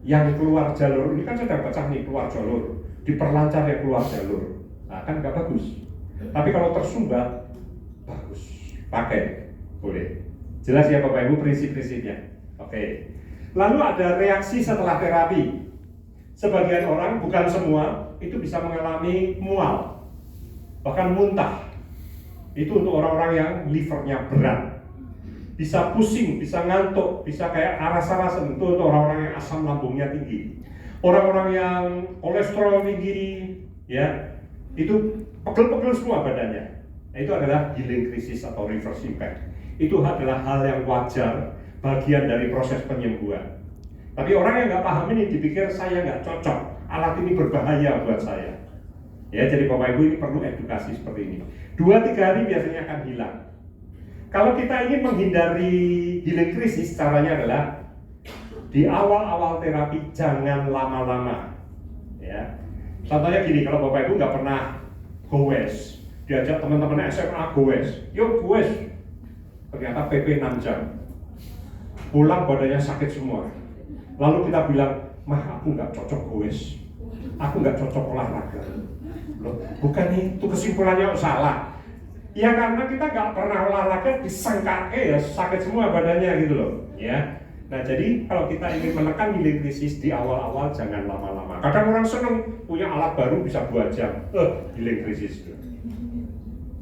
yang keluar jalur. Ini kan sedang pecah nih, keluar jalur, diperlancar yang keluar jalur. Nah, kan nggak bagus. Tapi kalau tersumbat, bagus. Pakai, boleh. Jelas ya Bapak Ibu prinsip-prinsipnya. Oke. Lalu ada reaksi setelah terapi. Sebagian orang, bukan semua, itu bisa mengalami mual, bahkan muntah. Itu untuk orang-orang yang livernya berat. Bisa pusing, bisa ngantuk, bisa kayak aras-arasan. Itu untuk orang-orang yang asam lambungnya tinggi. Orang-orang yang kolesterol tinggi, ya, itu pegel-pegel semua badannya. Nah, itu adalah healing crisis atau reverse impact. Itu adalah hal yang wajar, bagian dari proses penyembuhan. Tapi orang yang nggak paham ini dipikir saya nggak cocok, alat ini berbahaya buat saya. Ya, jadi Bapak Ibu ini perlu edukasi seperti ini. 2-3 hari biasanya akan hilang. Kalau kita ingin menghindari healing krisis, caranya adalah di awal-awal terapi jangan lama-lama. Ya, contohnya gini, kalau Bapak Ibu nggak pernah goes, diajak teman-teman SMA goes, yuk goes, ternyata PP 6 jam. Pulang badannya sakit semua. Lalu kita bilang, mah aku nggak cocok goes, aku nggak cocok olahraga. Loh, bukan itu kesimpulannya salah. Ya karena kita nggak pernah olahraga disangka ya sakit semua badannya gitu loh. Ya. Nah jadi kalau kita ingin menekan healing krisis di awal-awal jangan lama-lama. Kadang orang seneng punya alat baru bisa 2 jam, healing krisis.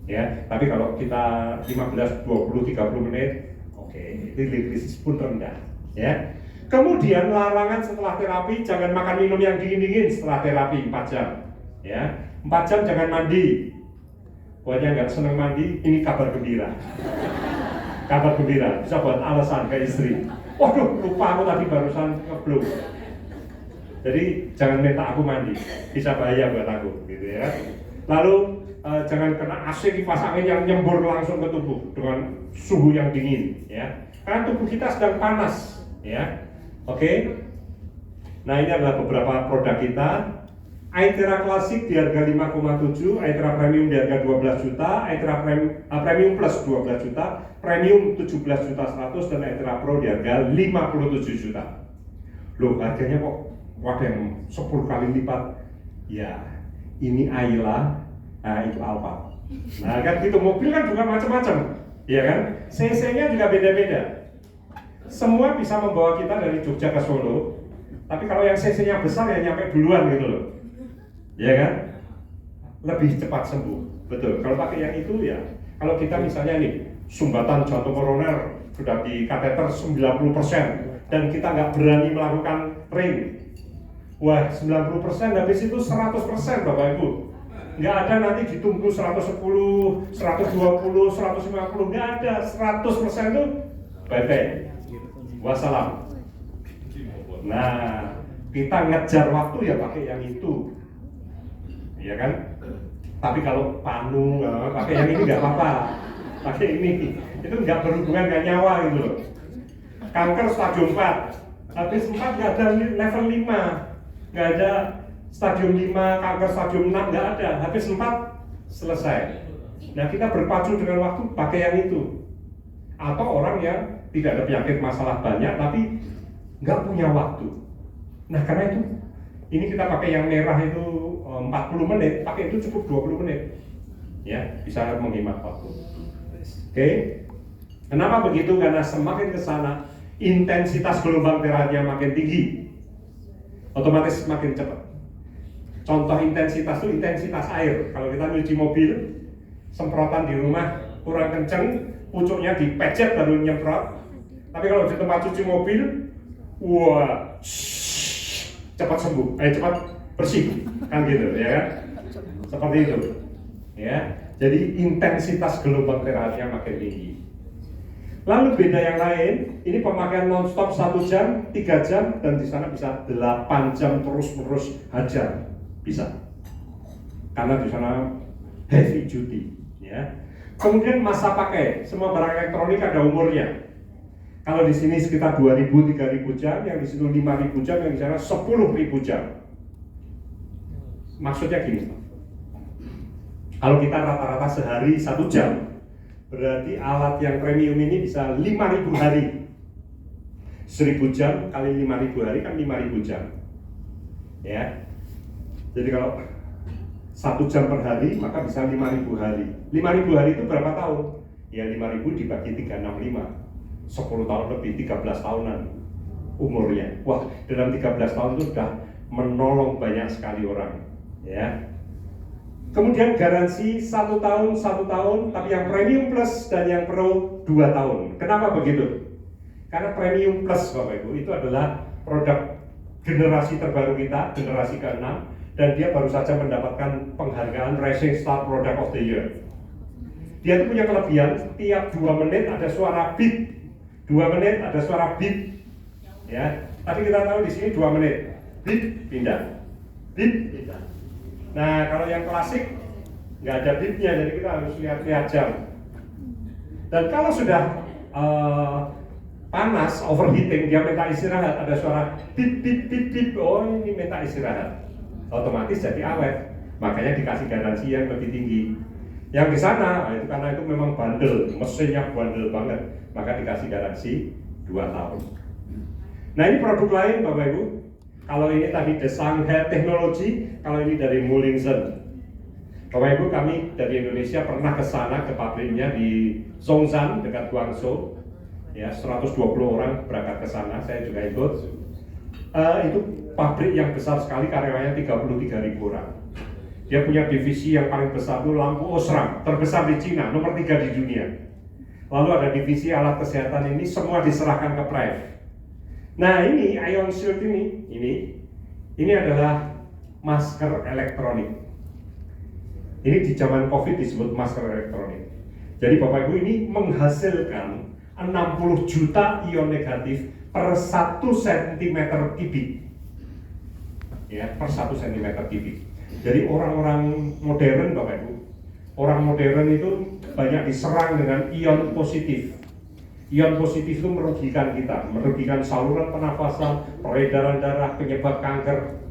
Ya, tapi kalau kita 15, 20, 30 menit, oke, healing krisis pun rendah. Ya. Kemudian larangan setelah terapi jangan makan minum yang dingin-dingin setelah terapi 4 jam. Ya, 4 jam jangan mandi. Buat yang nggak seneng mandi, ini kabar gembira. Kabar gembira, bisa buat alasan ke istri. Waduh, lupa aku tadi barusan ngeblow. Jadi jangan minta aku mandi, bisa bahaya buat aku, gitu ya. Lalu jangan kena AC kipas angin yang nyembur langsung ke tubuh dengan suhu yang dingin, ya. Karena tubuh kita sedang panas, ya. Oke. Nah ini adalah beberapa produk kita. Aithera Klasik di harga 5,7, Aithera Premium di harga 12 juta, Aithera Premium Plus 12 juta, Premium 17 juta 100, dan Aithera Pro di harga 57 juta. Loh harganya kok wadah yang 10 kali lipat? Ya ini Ayla, nah itu Alfa. Nah kan gitu, mobil kan juga macam-macam, ya kan? CC-nya juga beda-beda. Semua bisa membawa kita dari Jogja ke Solo, tapi kalau yang CC-nya besar ya nyampe duluan gitu loh. Ya kan, lebih cepat sembuh, betul. Kalau pakai yang itu ya, kalau kita misalnya nih sumbatan jantung koroner sudah di kateter 90% dan kita nggak berani melakukan ring, wah 90% habis itu 100% Bapak Ibu. Nggak ada nanti ditunggu 110, 120, 150, nggak ada, 100% itu bye-bye, wassalam. Nah, kita ngejar waktu ya pakai yang itu. Ya kan? Tapi kalau panu, pakai yang ini nggak apa-apa. Pakai ini, itu nggak berhubungan dengan nyawa gitu loh. Kanker stadium 4, habis 4 nggak ada level 5, nggak ada stadium 5, kanker stadium 6 nggak ada, habis 4 selesai. Nah kita berpacu dengan waktu pakai yang itu. Atau orang yang tidak ada penyakit masalah banyak tapi nggak punya waktu. Nah karena itu, ini kita pakai yang merah itu 40 menit, pakai itu cukup 20 menit. Ya, bisa menghemat waktu. Oke. Kenapa begitu? Karena semakin ke sana intensitas gelombang terapinya makin tinggi. Otomatis semakin cepat. Contoh intensitas itu intensitas air. Kalau kita nyuci mobil, semprotan di rumah kurang kenceng, pucuknya dipecet baru nyemprot. Tapi kalau di tempat cuci mobil, wah, cepat sembuh, cepat bersih, kan gitu, ya kan? Seperti itu, ya. Jadi intensitas gelombang terapinya makin tinggi. Lalu beda yang lain, ini pemakaian non-stop 1 jam, 3 jam, dan di sana bisa 8 jam terus-menerus hajar, bisa. Karena di sana heavy duty, ya. Kemudian masa pakai, semua barang elektronik ada umurnya. Kalau di sini sekitar 2.000-3.000 jam, yang di situ 5.000 jam, yang di sana 10.000 jam. Maksudnya gini, kalau kita rata-rata sehari 1 jam, berarti alat yang premium ini bisa 5.000 hari. 1.000 jam kali 5.000 hari kan 5.000 jam. Ya. Jadi kalau 1 jam per hari maka bisa 5.000 hari. 5.000 hari itu berapa tahun? Ya 5.000 dibagi 365. 10 tahun lebih, 13 tahunan umurnya. Wah, dalam 13 tahun itu sudah menolong banyak sekali orang, ya. Kemudian garansi 1 tahun, 1 tahun, tapi yang premium plus dan yang pro 2 tahun. Kenapa begitu? Karena premium plus Bapak Ibu itu adalah produk generasi terbaru kita, generasi ke-6, dan dia baru saja mendapatkan penghargaan Rising Star Product of the Year. Dia itu punya kelebihan, tiap 2 menit ada suara beep. 2 menit ada suara beep, ya. Tapi kita tahu di sini 2 menit, beep pindah, beep pindah. Nah kalau yang klasik nggak ada beepnya, jadi kita harus lihat jam. Dan kalau sudah panas, overheating, dia minta istirahat, ada suara beep beep beep beep, oh ini minta istirahat, otomatis jadi awet. Makanya dikasih garansi yang lebih tinggi. Yang di sana, itu karena itu memang bandel, mesinnya bandel banget, maka dikasih garansi 2 tahun. Nah ini produk lain Bapak Ibu. Kalau ini tadi The Shanghai Technology, kalau ini dari Mullingsen. Bapak Ibu, kami dari Indonesia pernah ke sana, ke pabriknya di Zhongshan dekat Guangzhou. Ya, 120 orang berangkat ke sana, saya juga ikut. Itu pabrik yang besar sekali, karyawannya 33.000 orang. Dia punya divisi yang paling besar itu lampu Osram, terbesar di Cina, nomor 3 di dunia. Lalu ada divisi alat kesehatan ini, semua diserahkan ke Prive. Nah ini Ion Shield ini adalah masker elektronik. Ini di zaman COVID disebut masker elektronik. Jadi Bapak Ibu, ini menghasilkan 60 juta ion negatif per 1 cm kubik. Ya, per 1 cm kubik. Jadi orang-orang modern Bapak Ibu, orang modern itu banyak diserang dengan ion positif. Ion positif itu merugikan kita, merugikan saluran pernafasan, peredaran darah, penyebab kanker.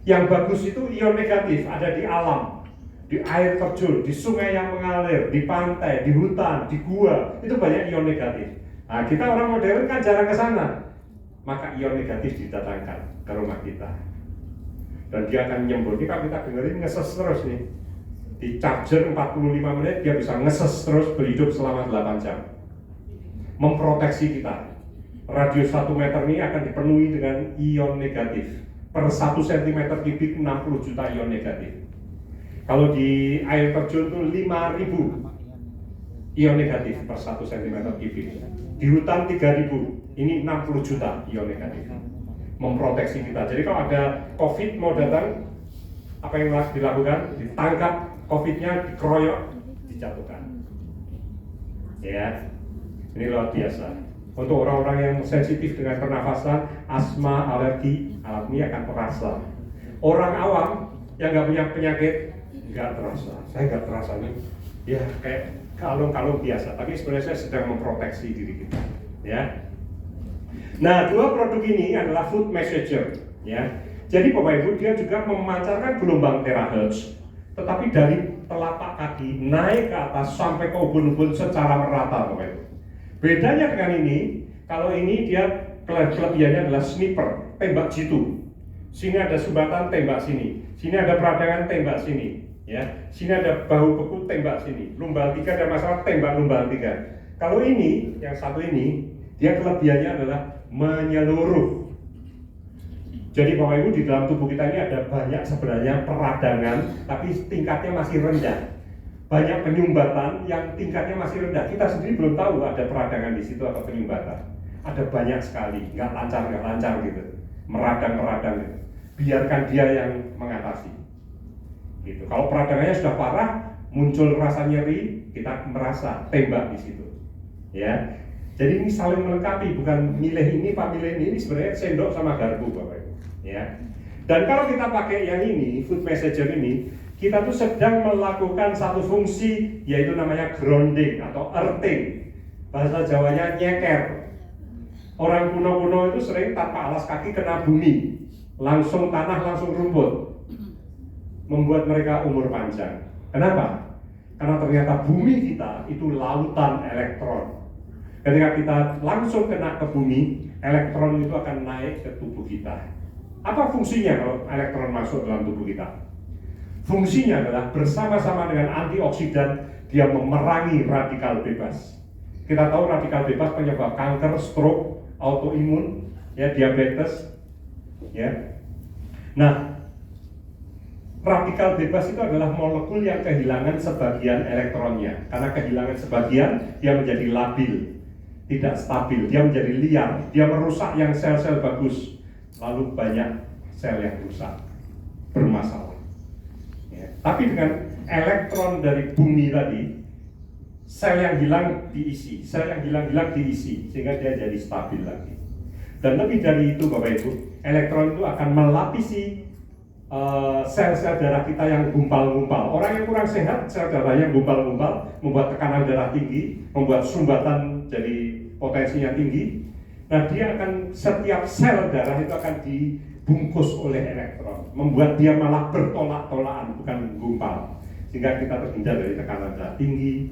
Yang bagus itu ion negatif, ada di alam, di air terjun, di sungai yang mengalir, di pantai, di hutan, di gua, itu banyak ion negatif. Nah, kita orang modern kan jarang ke sana, maka ion negatif didatangkan ke rumah kita. Dan dia akan nyembur. Ini kalau kita dengerin ngeses terus nih, di charger 45 menit dia bisa ngeses terus, berhidup selama 8 jam. Memproteksi kita. Radius 1 meter ini akan dipenuhi dengan ion negatif. Per 1 cm kubik 60 juta ion negatif. Kalau di air terjun itu 5.000 ion negatif per 1 cm kubik. Di hutan 3.000, ini 60 juta ion negatif. Memproteksi kita. Jadi kalau ada COVID mau datang, apa yang dilakukan? Ditangkap COVID-nya, dikeroyok, dijatuhkan. Ya. Ini luar biasa. Untuk orang-orang yang sensitif dengan pernafasan, asma, alergi, alat ini akan terasa. Orang awam yang nggak punya penyakit, nggak terasa. Saya nggak terasa nih. Ya kayak kalung-kalung biasa. Tapi sebenarnya saya sedang memproteksi diri kita. Ya. Nah, 2 produk ini adalah food messenger. Ya. Jadi Bapak Ibu, dia juga memancarkan gelombang terahertz, tetapi dari telapak kaki naik ke atas sampai ke ubun-ubun secara merata Bapak Ibu. Bedanya dengan ini, kalau ini dia kelebihannya adalah sniper, tembak jitu. Sini ada sumbatan, tembak sini. Sini ada peradangan, tembak sini. Ya, sini ada bahu beku, tembak sini. Lumbal 3 ada masalah, tembak lumbal 3. Kalau ini, yang satu ini, dia kelebihannya adalah menyeluruh. Jadi Bapak Ibu, di dalam tubuh kita ini ada banyak sebenarnya peradangan, tapi tingkatnya masih rendah. Banyak penyumbatan yang tingkatnya masih rendah. Kita sendiri belum tahu ada peradangan di situ atau penyumbatan. Ada banyak sekali, nggak lancar gitu, meradang gitu. Biarkan dia yang mengatasi. Gitu. Kalau peradangannya sudah parah, muncul rasa nyeri, kita merasa tembak di situ. Ya, jadi ini saling melengkapi, bukan milih ini pak milih ini sebenarnya sendok sama garpu Bapak Ibu. Ya. Dan kalau kita pakai yang ini, food messenger ini, kita tuh sedang melakukan satu fungsi, yaitu namanya grounding atau earthing. Bahasa Jawanya nyeker. Orang kuno-kuno itu sering tanpa alas kaki kena bumi, langsung tanah, langsung rumput, membuat mereka umur panjang. Kenapa? Karena ternyata bumi kita itu lautan elektron. Ketika kita langsung kena ke bumi, elektron itu akan naik ke tubuh kita. Apa fungsinya kalau elektron masuk dalam tubuh kita? Fungsinya adalah bersama-sama dengan antioksidan, dia memerangi radikal bebas. Kita tahu radikal bebas penyebab kanker, stroke, autoimun, ya, diabetes, ya. Nah, radikal bebas itu adalah molekul yang kehilangan sebagian elektronnya. Karena kehilangan sebagian, dia menjadi labil, tidak stabil, dia menjadi liar, dia merusak yang sel-sel bagus, lalu banyak sel yang rusak, bermasalah. Ya. Tapi dengan elektron dari bumi tadi, sel yang hilang diisi, sel yang hilang diisi, sehingga dia jadi stabil lagi. Dan lebih dari itu Bapak Ibu, elektron itu akan melapisi sel-sel darah kita yang gumpal-gumpal. Orang yang kurang sehat, sel darahnya gumpal-gumpal, membuat tekanan darah tinggi, membuat sumbatan jadi potensinya tinggi. Nah, dia akan, setiap sel darah itu akan dibungkus oleh elektron, membuat dia malah bertolak-tolakan, bukan gumpal. sehingga kita terhindar dari tekanan darah tinggi,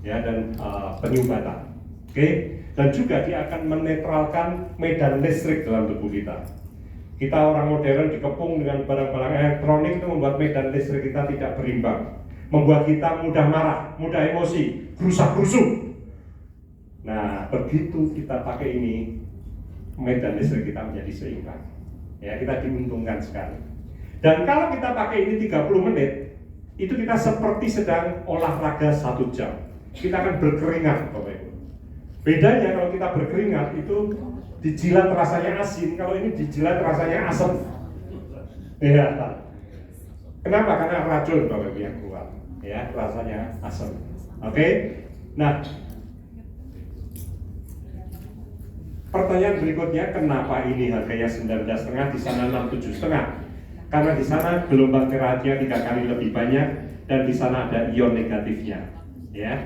ya, dan penyumbatan. Oke, dan juga dia akan menetralkan medan listrik dalam tubuh kita. Kita orang modern dikepung dengan barang-barang elektronik itu membuat medan listrik kita tidak berimbang, membuat kita mudah marah, mudah emosi, gerusak-gerusuk. Nah, begitu kita pakai ini, medan listrik kita menjadi seimbang. Ya, kita diuntungkan sekali. Dan kalau kita pakai ini 30 menit, itu kita seperti sedang olahraga 1 jam. Kita akan berkeringat, Bapak Ibu. Bedanya kalau kita berkeringat itu dijilat rasanya asin, kalau ini dijilat rasanya asam. Ya. Kenapa? Karena racun, Bapak Ibu, yang keluar. Ya, rasanya asam. Oke. Nah, pertanyaan berikutnya, kenapa ini harganya 19,5, di sana 67,5? Karena di sana gelombang terakhirnya 3 kali lebih banyak dan di sana ada ion negatifnya, ya.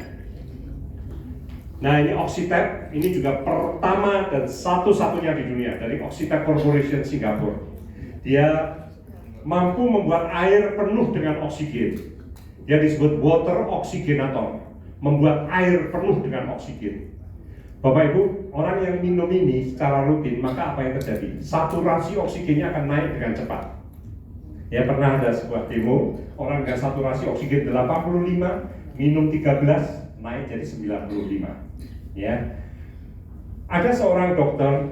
Nah, ini Oxitec, ini juga pertama dan satu-satunya di dunia dari Oxitec Corporation Singapura. Dia mampu membuat air penuh dengan oksigen. Dia disebut water oxygenator, membuat air penuh dengan oksigen. Bapak Ibu, orang yang minum ini secara rutin, maka apa yang terjadi? Saturasi oksigennya akan naik dengan cepat. Ya, pernah ada sebuah demo, orang dengan saturasi oksigen 85, minum 13, naik jadi 95. Ya. Ada seorang dokter,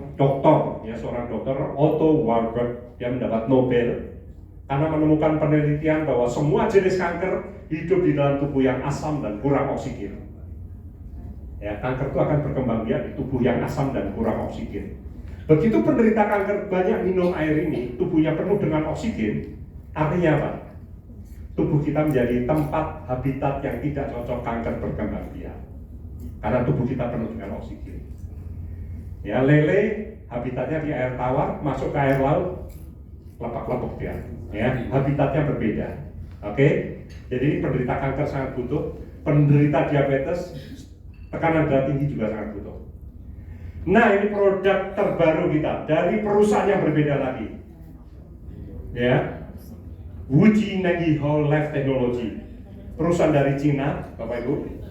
seorang dokter Otto Warburg, dia mendapat Nobel karena menemukan penelitian bahwa semua jenis kanker hidup di dalam tubuh yang asam dan kurang oksigen. Ya, kanker itu akan berkembang biak di tubuh yang asam dan kurang oksigen. Begitu penderita kanker banyak minum air ini, tubuhnya penuh dengan oksigen, artinya apa? Tubuh kita menjadi tempat habitat yang tidak cocok kanker berkembang biak. Karena tubuh kita penuh dengan oksigen. Ya, lele habitatnya di air tawar, masuk ke air laut, lepak-lepek dia. Ya, habitatnya berbeda. Oke? Jadi penderita kanker sangat butuh, penderita diabetes, tekanan darah tinggi juga sangat butuh. Nah, ini produk terbaru kita dari perusahaan yang berbeda lagi. Ya, Wuji Nengihou Life Technology, perusahaan dari Cina, Bapak Ibu.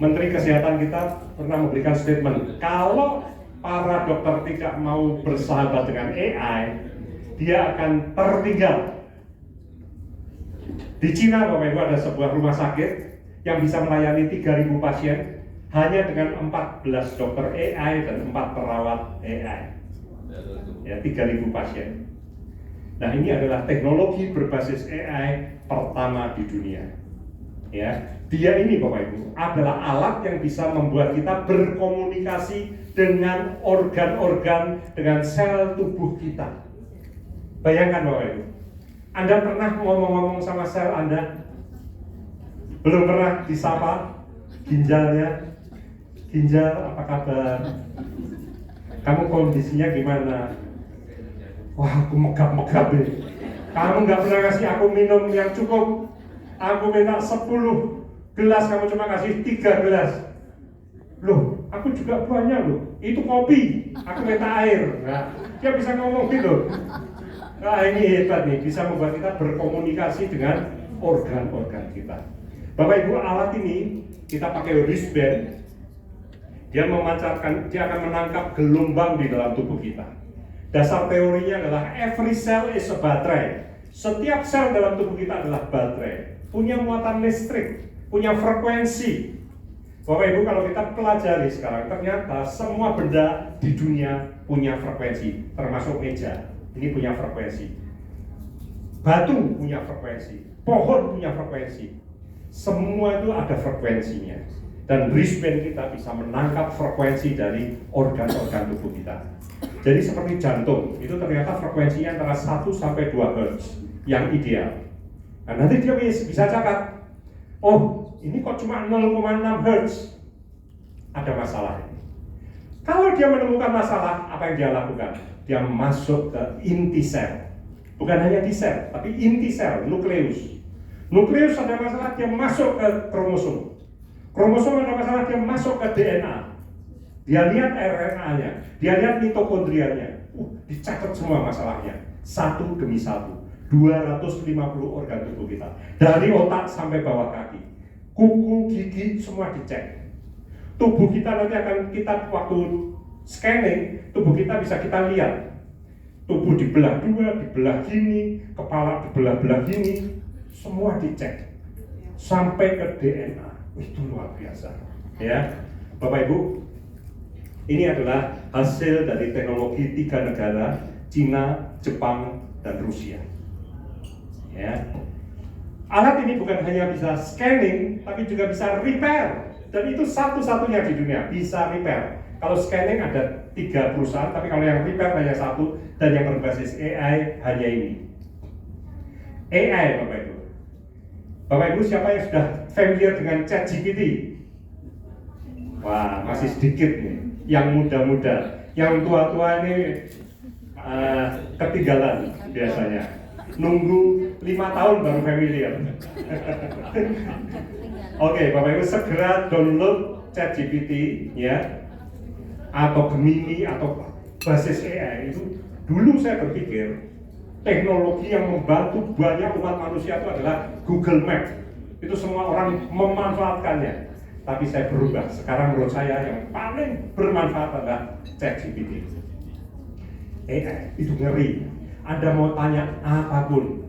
Menteri Kesehatan kita pernah memberikan statement, kalau para dokter tidak mau bersahabat dengan AI, dia akan tertinggal. Di Cina, Bapak Ibu, ada sebuah rumah sakit yang bisa melayani 3.000 pasien hanya dengan 14 dokter AI dan 4 perawat AI. Ya, 3.000 pasien. Nah, ini adalah teknologi berbasis AI pertama di dunia. Ya, dia ini Bapak Ibu adalah alat yang bisa membuat kita berkomunikasi dengan organ-organ, dengan sel tubuh kita. Bayangkan Bapak Ibu, Anda pernah ngomong-ngomong sama sel Anda? Belum pernah disapa ginjalnya? Ginjal, apa kabar? Kamu kondisinya gimana? Wah, aku megap-megap deh. Kamu nggak pernah kasih aku minum yang cukup. Aku minta 10 gelas, kamu cuma kasih 3 gelas. Loh, aku juga banyak loh. Itu kopi, aku minta air. Nah, dia bisa ngomong gitu. Nah, ini hebat nih, bisa membuat kita berkomunikasi dengan organ-organ kita. Bapak Ibu, alat ini kita pakai wristband. Dia memancarkan, dia akan menangkap gelombang di dalam tubuh kita. Dasar teorinya adalah every cell is a battery. Setiap sel dalam tubuh kita adalah baterai, punya muatan listrik, punya frekuensi. Bapak Ibu, kalau kita pelajari sekarang, ternyata semua benda di dunia punya frekuensi, termasuk meja. Ini punya frekuensi. Batu punya frekuensi, pohon punya frekuensi. Semua itu ada frekuensinya. Dan wristband kita bisa menangkap frekuensi dari organ-organ tubuh kita. Jadi seperti jantung, itu ternyata frekuensinya antara 1 sampai 2 Hz yang ideal. Nah, nanti dia bisa catat, oh ini kok cuma 0,6 Hz, ada masalah ini. Kalau dia menemukan masalah, apa yang dia lakukan? Dia masuk ke inti sel, bukan hanya di sel, tapi inti sel, nukleus. Nukleus ada masalah, dia masuk ke kromosom. Kromosom ada masalah, dia masuk ke DNA. Dia lihat RNA-nya, dia lihat mitokondrianya. Dicatat semua masalahnya, satu demi satu. 250 organ tubuh kita, dari otak sampai bawah kaki, kuku, gigi, semua dicek. Tubuh kita nanti akan kita waktu scanning, tubuh kita bisa kita lihat. Tubuh dibelah dua, dibelah gini, kepala dibelah-belah gini, semua dicek sampai ke DNA. Itu luar biasa, ya, Bapak Ibu. Ini adalah hasil dari teknologi 3 negara, Cina, Jepang, dan Rusia. Ya. Alat ini bukan hanya bisa scanning, tapi juga bisa repair. Dan itu satu-satunya di dunia bisa repair. Kalau scanning ada 3 perusahaan, tapi kalau yang repair hanya 1, dan yang berbasis AI hanya ini. AI, Bapak Ibu. Bapak Ibu, siapa yang sudah familiar dengan ChatGPT? Wah, masih sedikit nih. Yang muda-muda, yang tua-tua ini ketinggalan biasanya. Nunggu 5 tahun baru familiar. Oke, Bapak Ibu, segera download ChatGPT ya, atau Gemini atau basis AI itu. Dulu saya berpikir teknologi yang membantu banyak umat manusia itu adalah Google Maps. Itu semua orang memanfaatkannya. Tapi saya berubah. Sekarang menurut saya yang paling bermanfaat adalah ChatGPT. AI itu ngeri. Anda mau tanya apapun,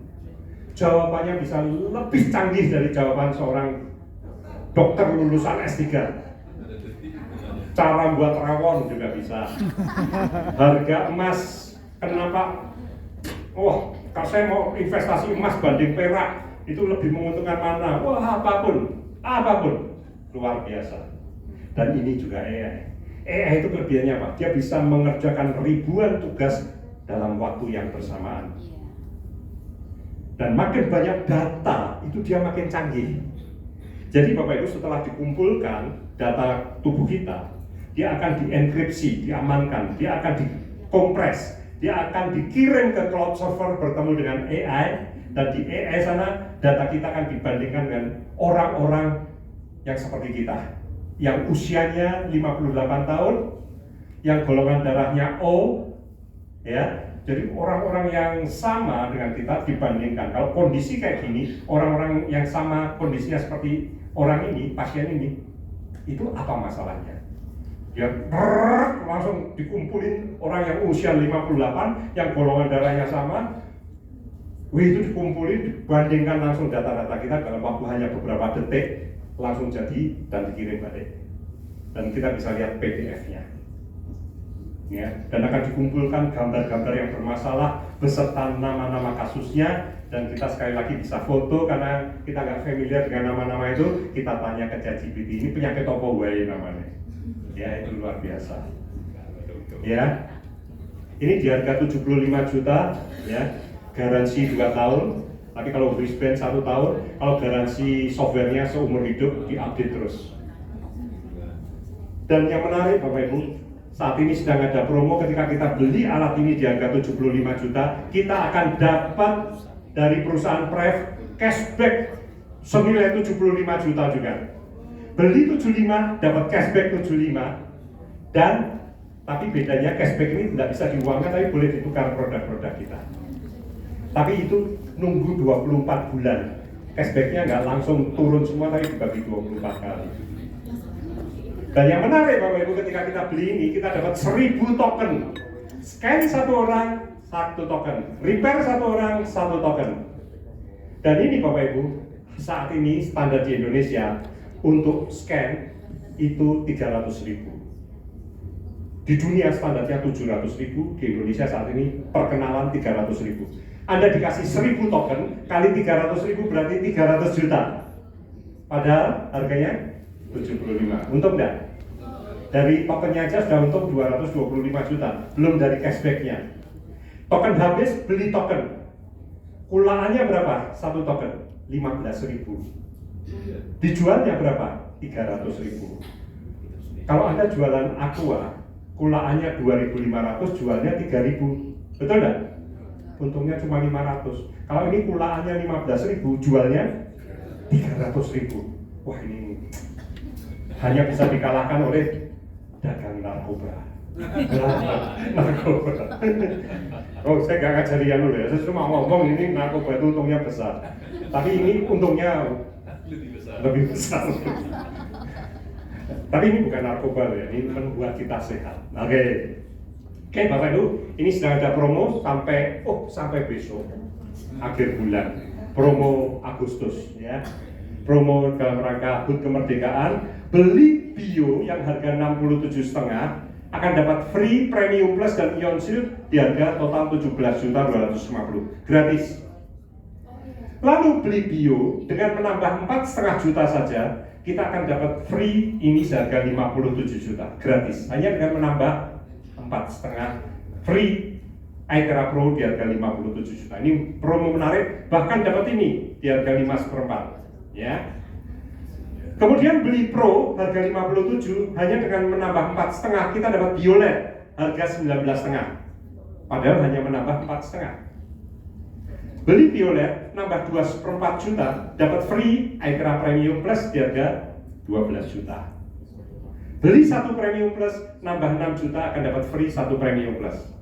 jawabannya bisa lebih canggih dari jawaban seorang dokter lulusan S3. Cara buat rawon juga bisa. Harga emas, kenapa? Wah, kalau saya mau investasi emas banding perak, itu lebih menguntungkan mana? Wah, apapun, luar biasa. Dan ini juga AI. AI itu kelebihannya apa? Dia bisa mengerjakan ribuan tugas dalam waktu yang bersamaan. Dan makin banyak data, itu dia makin canggih. Jadi Bapak Ibu, setelah dikumpulkan data tubuh kita, dia akan dienkripsi, diamankan, dia akan dikompres, dia akan dikirim ke cloud server bertemu dengan AI, dan di AI sana data kita akan dibandingkan dengan orang-orang yang seperti kita, yang usianya 58 tahun, yang golongan darahnya O, ya. Jadi orang-orang yang sama dengan kita dibandingkan. Kalau kondisi kayak gini, orang-orang yang sama kondisinya seperti orang ini, pasien ini, itu apa masalahnya? Dia langsung dikumpulin orang yang usia 58, yang golongan darahnya sama, itu dikumpulin, dibandingkan langsung data-data kita dalam waktu hanya beberapa detik, langsung jadi dan dikirim balik. Dan kita bisa lihat PDF-nya. Ya, dan akan dikumpulkan gambar-gambar yang bermasalah beserta nama-nama kasusnya, dan kita sekali lagi bisa foto karena kita nggak familiar dengan nama-nama itu, kita tanya ke ChatGPT, ini penyakit apa wae namanya. Ya, itu luar biasa. Ya, ini di harga 75 juta, ya, garansi 2 tahun, tapi kalau wristband 1 tahun, kalau garansi softwarenya seumur hidup, diupdate terus. Dan yang menarik Bapak Ibu, saat ini sedang ada promo. Ketika kita beli alat ini di harga 75 juta, kita akan dapat dari perusahaan Prev cashback senilai 75 juta juga. Beli 75 dapat cashback 75, dan tapi bedanya cashback ini tidak bisa diuangkan, tapi boleh ditukar produk-produk kita. Tapi itu nunggu 24 bulan. Cashbacknya nggak langsung turun semua, tapi dibagi 24 kali. Dan yang menarik Bapak Ibu, ketika kita beli ini, kita dapat 1000 token. Scan 1 orang, 1 token. Repair 1 orang, 1 token. Dan ini Bapak Ibu, saat ini standar di Indonesia untuk scan itu 300.000. Di dunia standarnya 700.000, di Indonesia saat ini perkenalan 300.000. Anda dikasih 1000 token, kali 300.000 berarti 300 juta. Padahal harganya 75. Untung enggak? Dari tokennya aja sudah untung 225 juta, belum dari cashbacknya. Token habis, beli token. Kulaannya berapa? 1 token? 15.000. Dijualnya berapa? 300.000. Kalau Anda jualan Aqua, kulaannya 2.500, jualnya 3.000. Betul enggak? Untungnya cuma 500. Kalau ini kulaannya 15.000, jualnya 300.000. Wah, ini hanya bisa dikalahkan oleh dagang narkoba. Narkoba. Oh, saya nggak ngajari dulu ya. Saya cuma ngomong ini narkoba itu untungnya besar. Tapi ini untungnya lebih besar. Tapi ini bukan narkoba loh ya. Ini membuat kita sehat. Oke, Bapak Ibu, ini sedang ada promo sampai besok akhir bulan. Promo Agustus ya. Promo dalam rangka HUT kemerdekaan. Beli bio yang harga 67,5 akan dapat free Premium Plus dan Ion Shield di harga total 17.250.000 gratis. Lalu beli bio dengan menambah 4,5 juta saja, kita akan dapat free ini seharga 57 juta gratis. Hanya dengan menambah 4,5 free iTera Pro di harga 57 juta. Ini promo menarik, bahkan dapat ini di harga 5/4 ya. Kemudian beli Pro harga 57 hanya dengan menambah 4,5 kita dapat Violet harga 19,5. Padahal hanya menambah 4,5. Beli Violet nambah 2/4 juta dapat free iTera Premium Plus di harga 12 juta. Beli 1 Premium Plus nambah 6 juta akan dapat free 1 Premium Plus.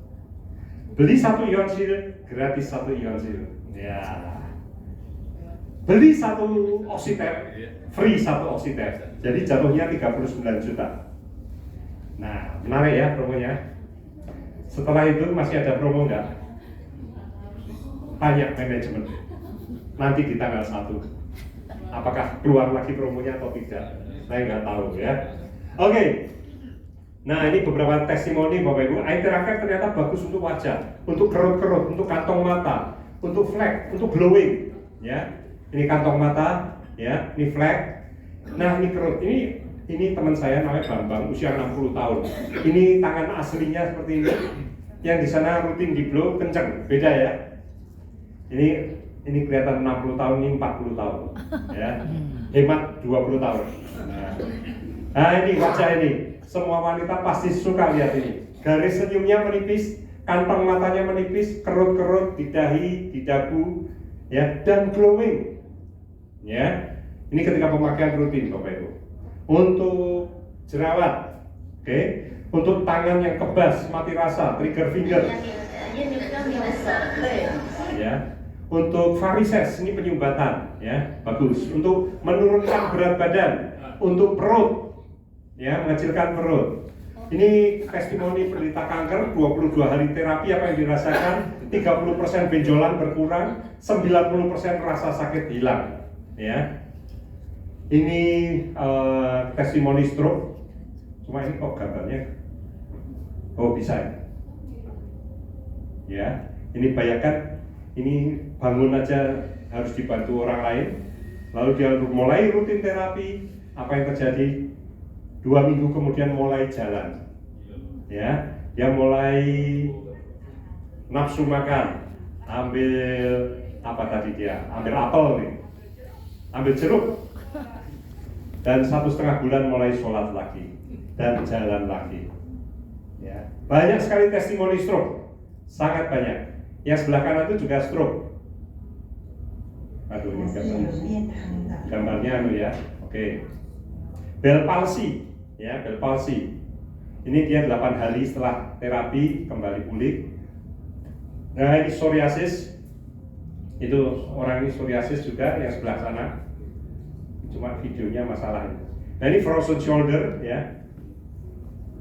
Beli 1 Ion Shield gratis 1 Ion Shield. Ya. Beli 1 Oxitep, free 1 Oxitep. Jadi jatuhnya 39 juta. Nah, menarik ya promonya. Setelah itu masih ada promo enggak? Tanya manajemen. Nanti di tanggal 1. Apakah keluar lagi promonya atau tidak? Saya nggak tahu ya. Oke. Nah, ini beberapa testimoni Bapak Ibu. iTera Care ternyata bagus untuk wajah, untuk kerut-kerut, untuk kantong mata, untuk flek, untuk glowing. Ya. Ini kantong mata, ya, ini flek. Nah, ini kerut. Ini teman saya namanya Bambang, usia 60 tahun. Ini tangan aslinya seperti ini. Yang di sana rutin di blow kenceng, beda ya. Ini kelihatan 60 tahun, ini 40 tahun. Ya. Hemat 20 tahun. Nah, ini wajah ini. Semua wanita pasti suka lihat ini. Garis senyumnya menipis, kantong matanya menipis, kerut-kerut di dahi, di dagu, ya, dan glowing. Ya, ini ketika pemakaian rutin Bapak Ibu. Untuk jerawat, oke, untuk tangan yang kebas, mati rasa, trigger finger. Ya, untuk varises ini penyumbatan, ya, bagus. Untuk menurunkan berat badan, untuk perut, ya, mengecilkan perut. Ini testimoni penderita kanker, 22 hari terapi apa yang dirasakan, 30% benjolan berkurang, 90% rasa sakit hilang. Ya, ini testimoni stroke. Cuma ini kok gambarnya, oh bisa ya. Ya, ini bayangkan, ini bangun aja harus dibantu orang lain, lalu dia mulai rutin terapi. Apa yang terjadi? 2 minggu kemudian mulai jalan. Ya, dia mulai nafsu makan, ambil apa tadi dia? Ambil apel nih. Ambil jeruk, dan 1,5 bulan mulai sholat lagi dan jalan lagi. Ya, banyak sekali testimoni stroke, sangat banyak. Yang sebelah kanan itu juga stroke. Aduh, ini gambarnya ya. Oke. Bell palsy, ya, Bell palsy. Ini dia 8 hari setelah terapi kembali pulih. Nah, ini psoriasis. Itu orang ini psoriasis juga yang sebelah sana. Cuma videonya masalah. Nah, ini frozen shoulder ya.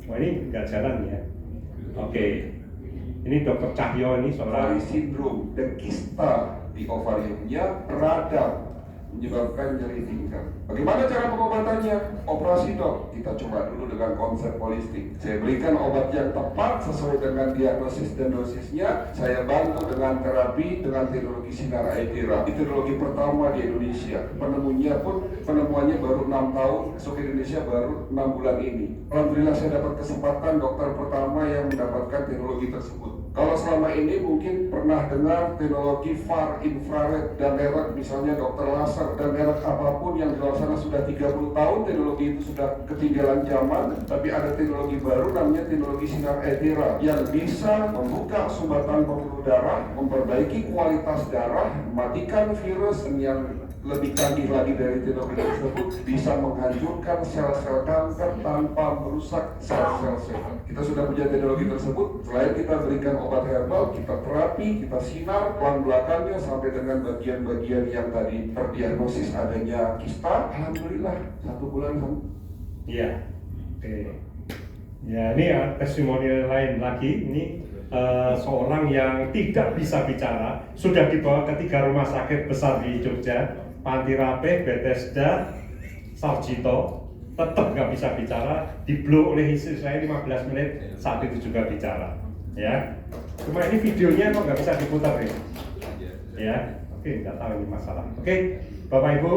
Wah, ini nggak jalan ya. Oke. Ini Dr. Cahyo ini seorang sindrom dan kista di ovariumnya radang menyebabkan nyeri pinggang. Bagaimana cara pengobatannya? Operasi dok. Kita coba dulu dengan konsep holistik. Saya berikan obat yang tepat sesuai dengan diagnosis dan dosisnya. Saya bantu dengan terapi dengan teknologi sinar iTera. Teknologi pertama di Indonesia. Penemuannya baru 6 tahun. Masuk ke Indonesia baru 6 bulan ini. Alhamdulillah saya dapat kesempatan dokter pertama yang mendapatkan teknologi tersebut. Kalau selama ini mungkin pernah dengar teknologi far infrared dan merek misalnya dokter laser dan merek apapun yang di luar sana sudah 30 tahun teknologi itu sudah ketinggalan zaman, tapi ada teknologi baru namanya teknologi sinar iTera yang bisa membuka sumbatan pembuluh darah, memperbaiki kualitas darah, mematikan virus yang lebih canggih lagi dari teknologi tersebut, bisa menghancurkan sel-sel kanker tanpa merusak sel-sel sehat. Kita sudah punya teknologi tersebut. Selain kita berikan obat herbal, kita terapi, kita sinar pelan belakangnya sampai dengan bagian-bagian yang tadi terdiagnosis adanya kista. Alhamdulillah 1 bulan sembuh. Iya. Oke. Ya, ini testimoni lain lagi. Ini seorang yang tidak bisa bicara sudah dibawa ke 3 rumah sakit besar di Jogja, Panti Rapih, Bethesda, Sarjito, tetap nggak bisa bicara, diblow oleh istri saya 15 menit, saat itu juga bicara, ya. Cuma ini videonya kok nggak bisa diputar ya, ya. Oke, nggak tahu ini masalah. Oke, Bapak Ibu,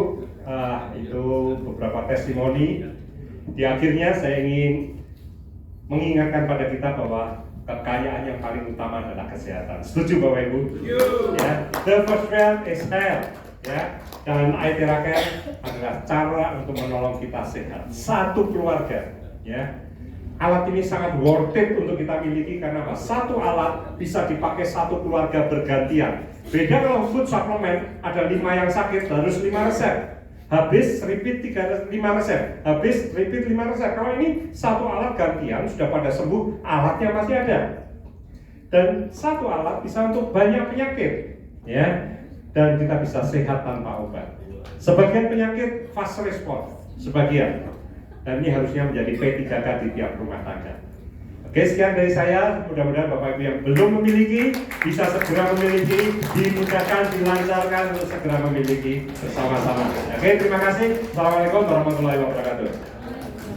itu beberapa testimoni. Di akhirnya saya ingin mengingatkan pada kita bahwa kekayaan yang paling utama adalah kesehatan. Setuju Bapak Ibu? Ya, the first wealth is health. Ya, dan Aitheraken adalah cara untuk menolong kita sehat. Satu keluarga, ya. Alat ini sangat worth it untuk kita miliki karena apa? Satu alat bisa dipakai satu keluarga bergantian. Beda kalau food supplement ada 5 yang sakit harus 5 resep. Habis repeat 5 resep. Habis repeat 5 resep. Kalau ini satu alat gantian sudah pada sembuh, alatnya masih ada. Dan satu alat bisa untuk banyak penyakit, ya. Dan kita bisa sehat tanpa obat. Sebagian penyakit fast response, sebagian. Dan ini harusnya menjadi P3K di tiap rumah tangga. Oke, sekian dari saya. Mudah-mudahan Bapak Ibu yang belum memiliki bisa segera memiliki, dimudahkan, dilancarkan untuk segera memiliki bersama-sama. Oke, terima kasih. Assalamualaikum warahmatullahi wabarakatuh.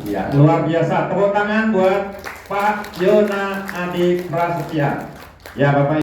Ya, luar biasa. Tepuk tangan buat Pak Yona Adi Prasetya. Ya, Bapak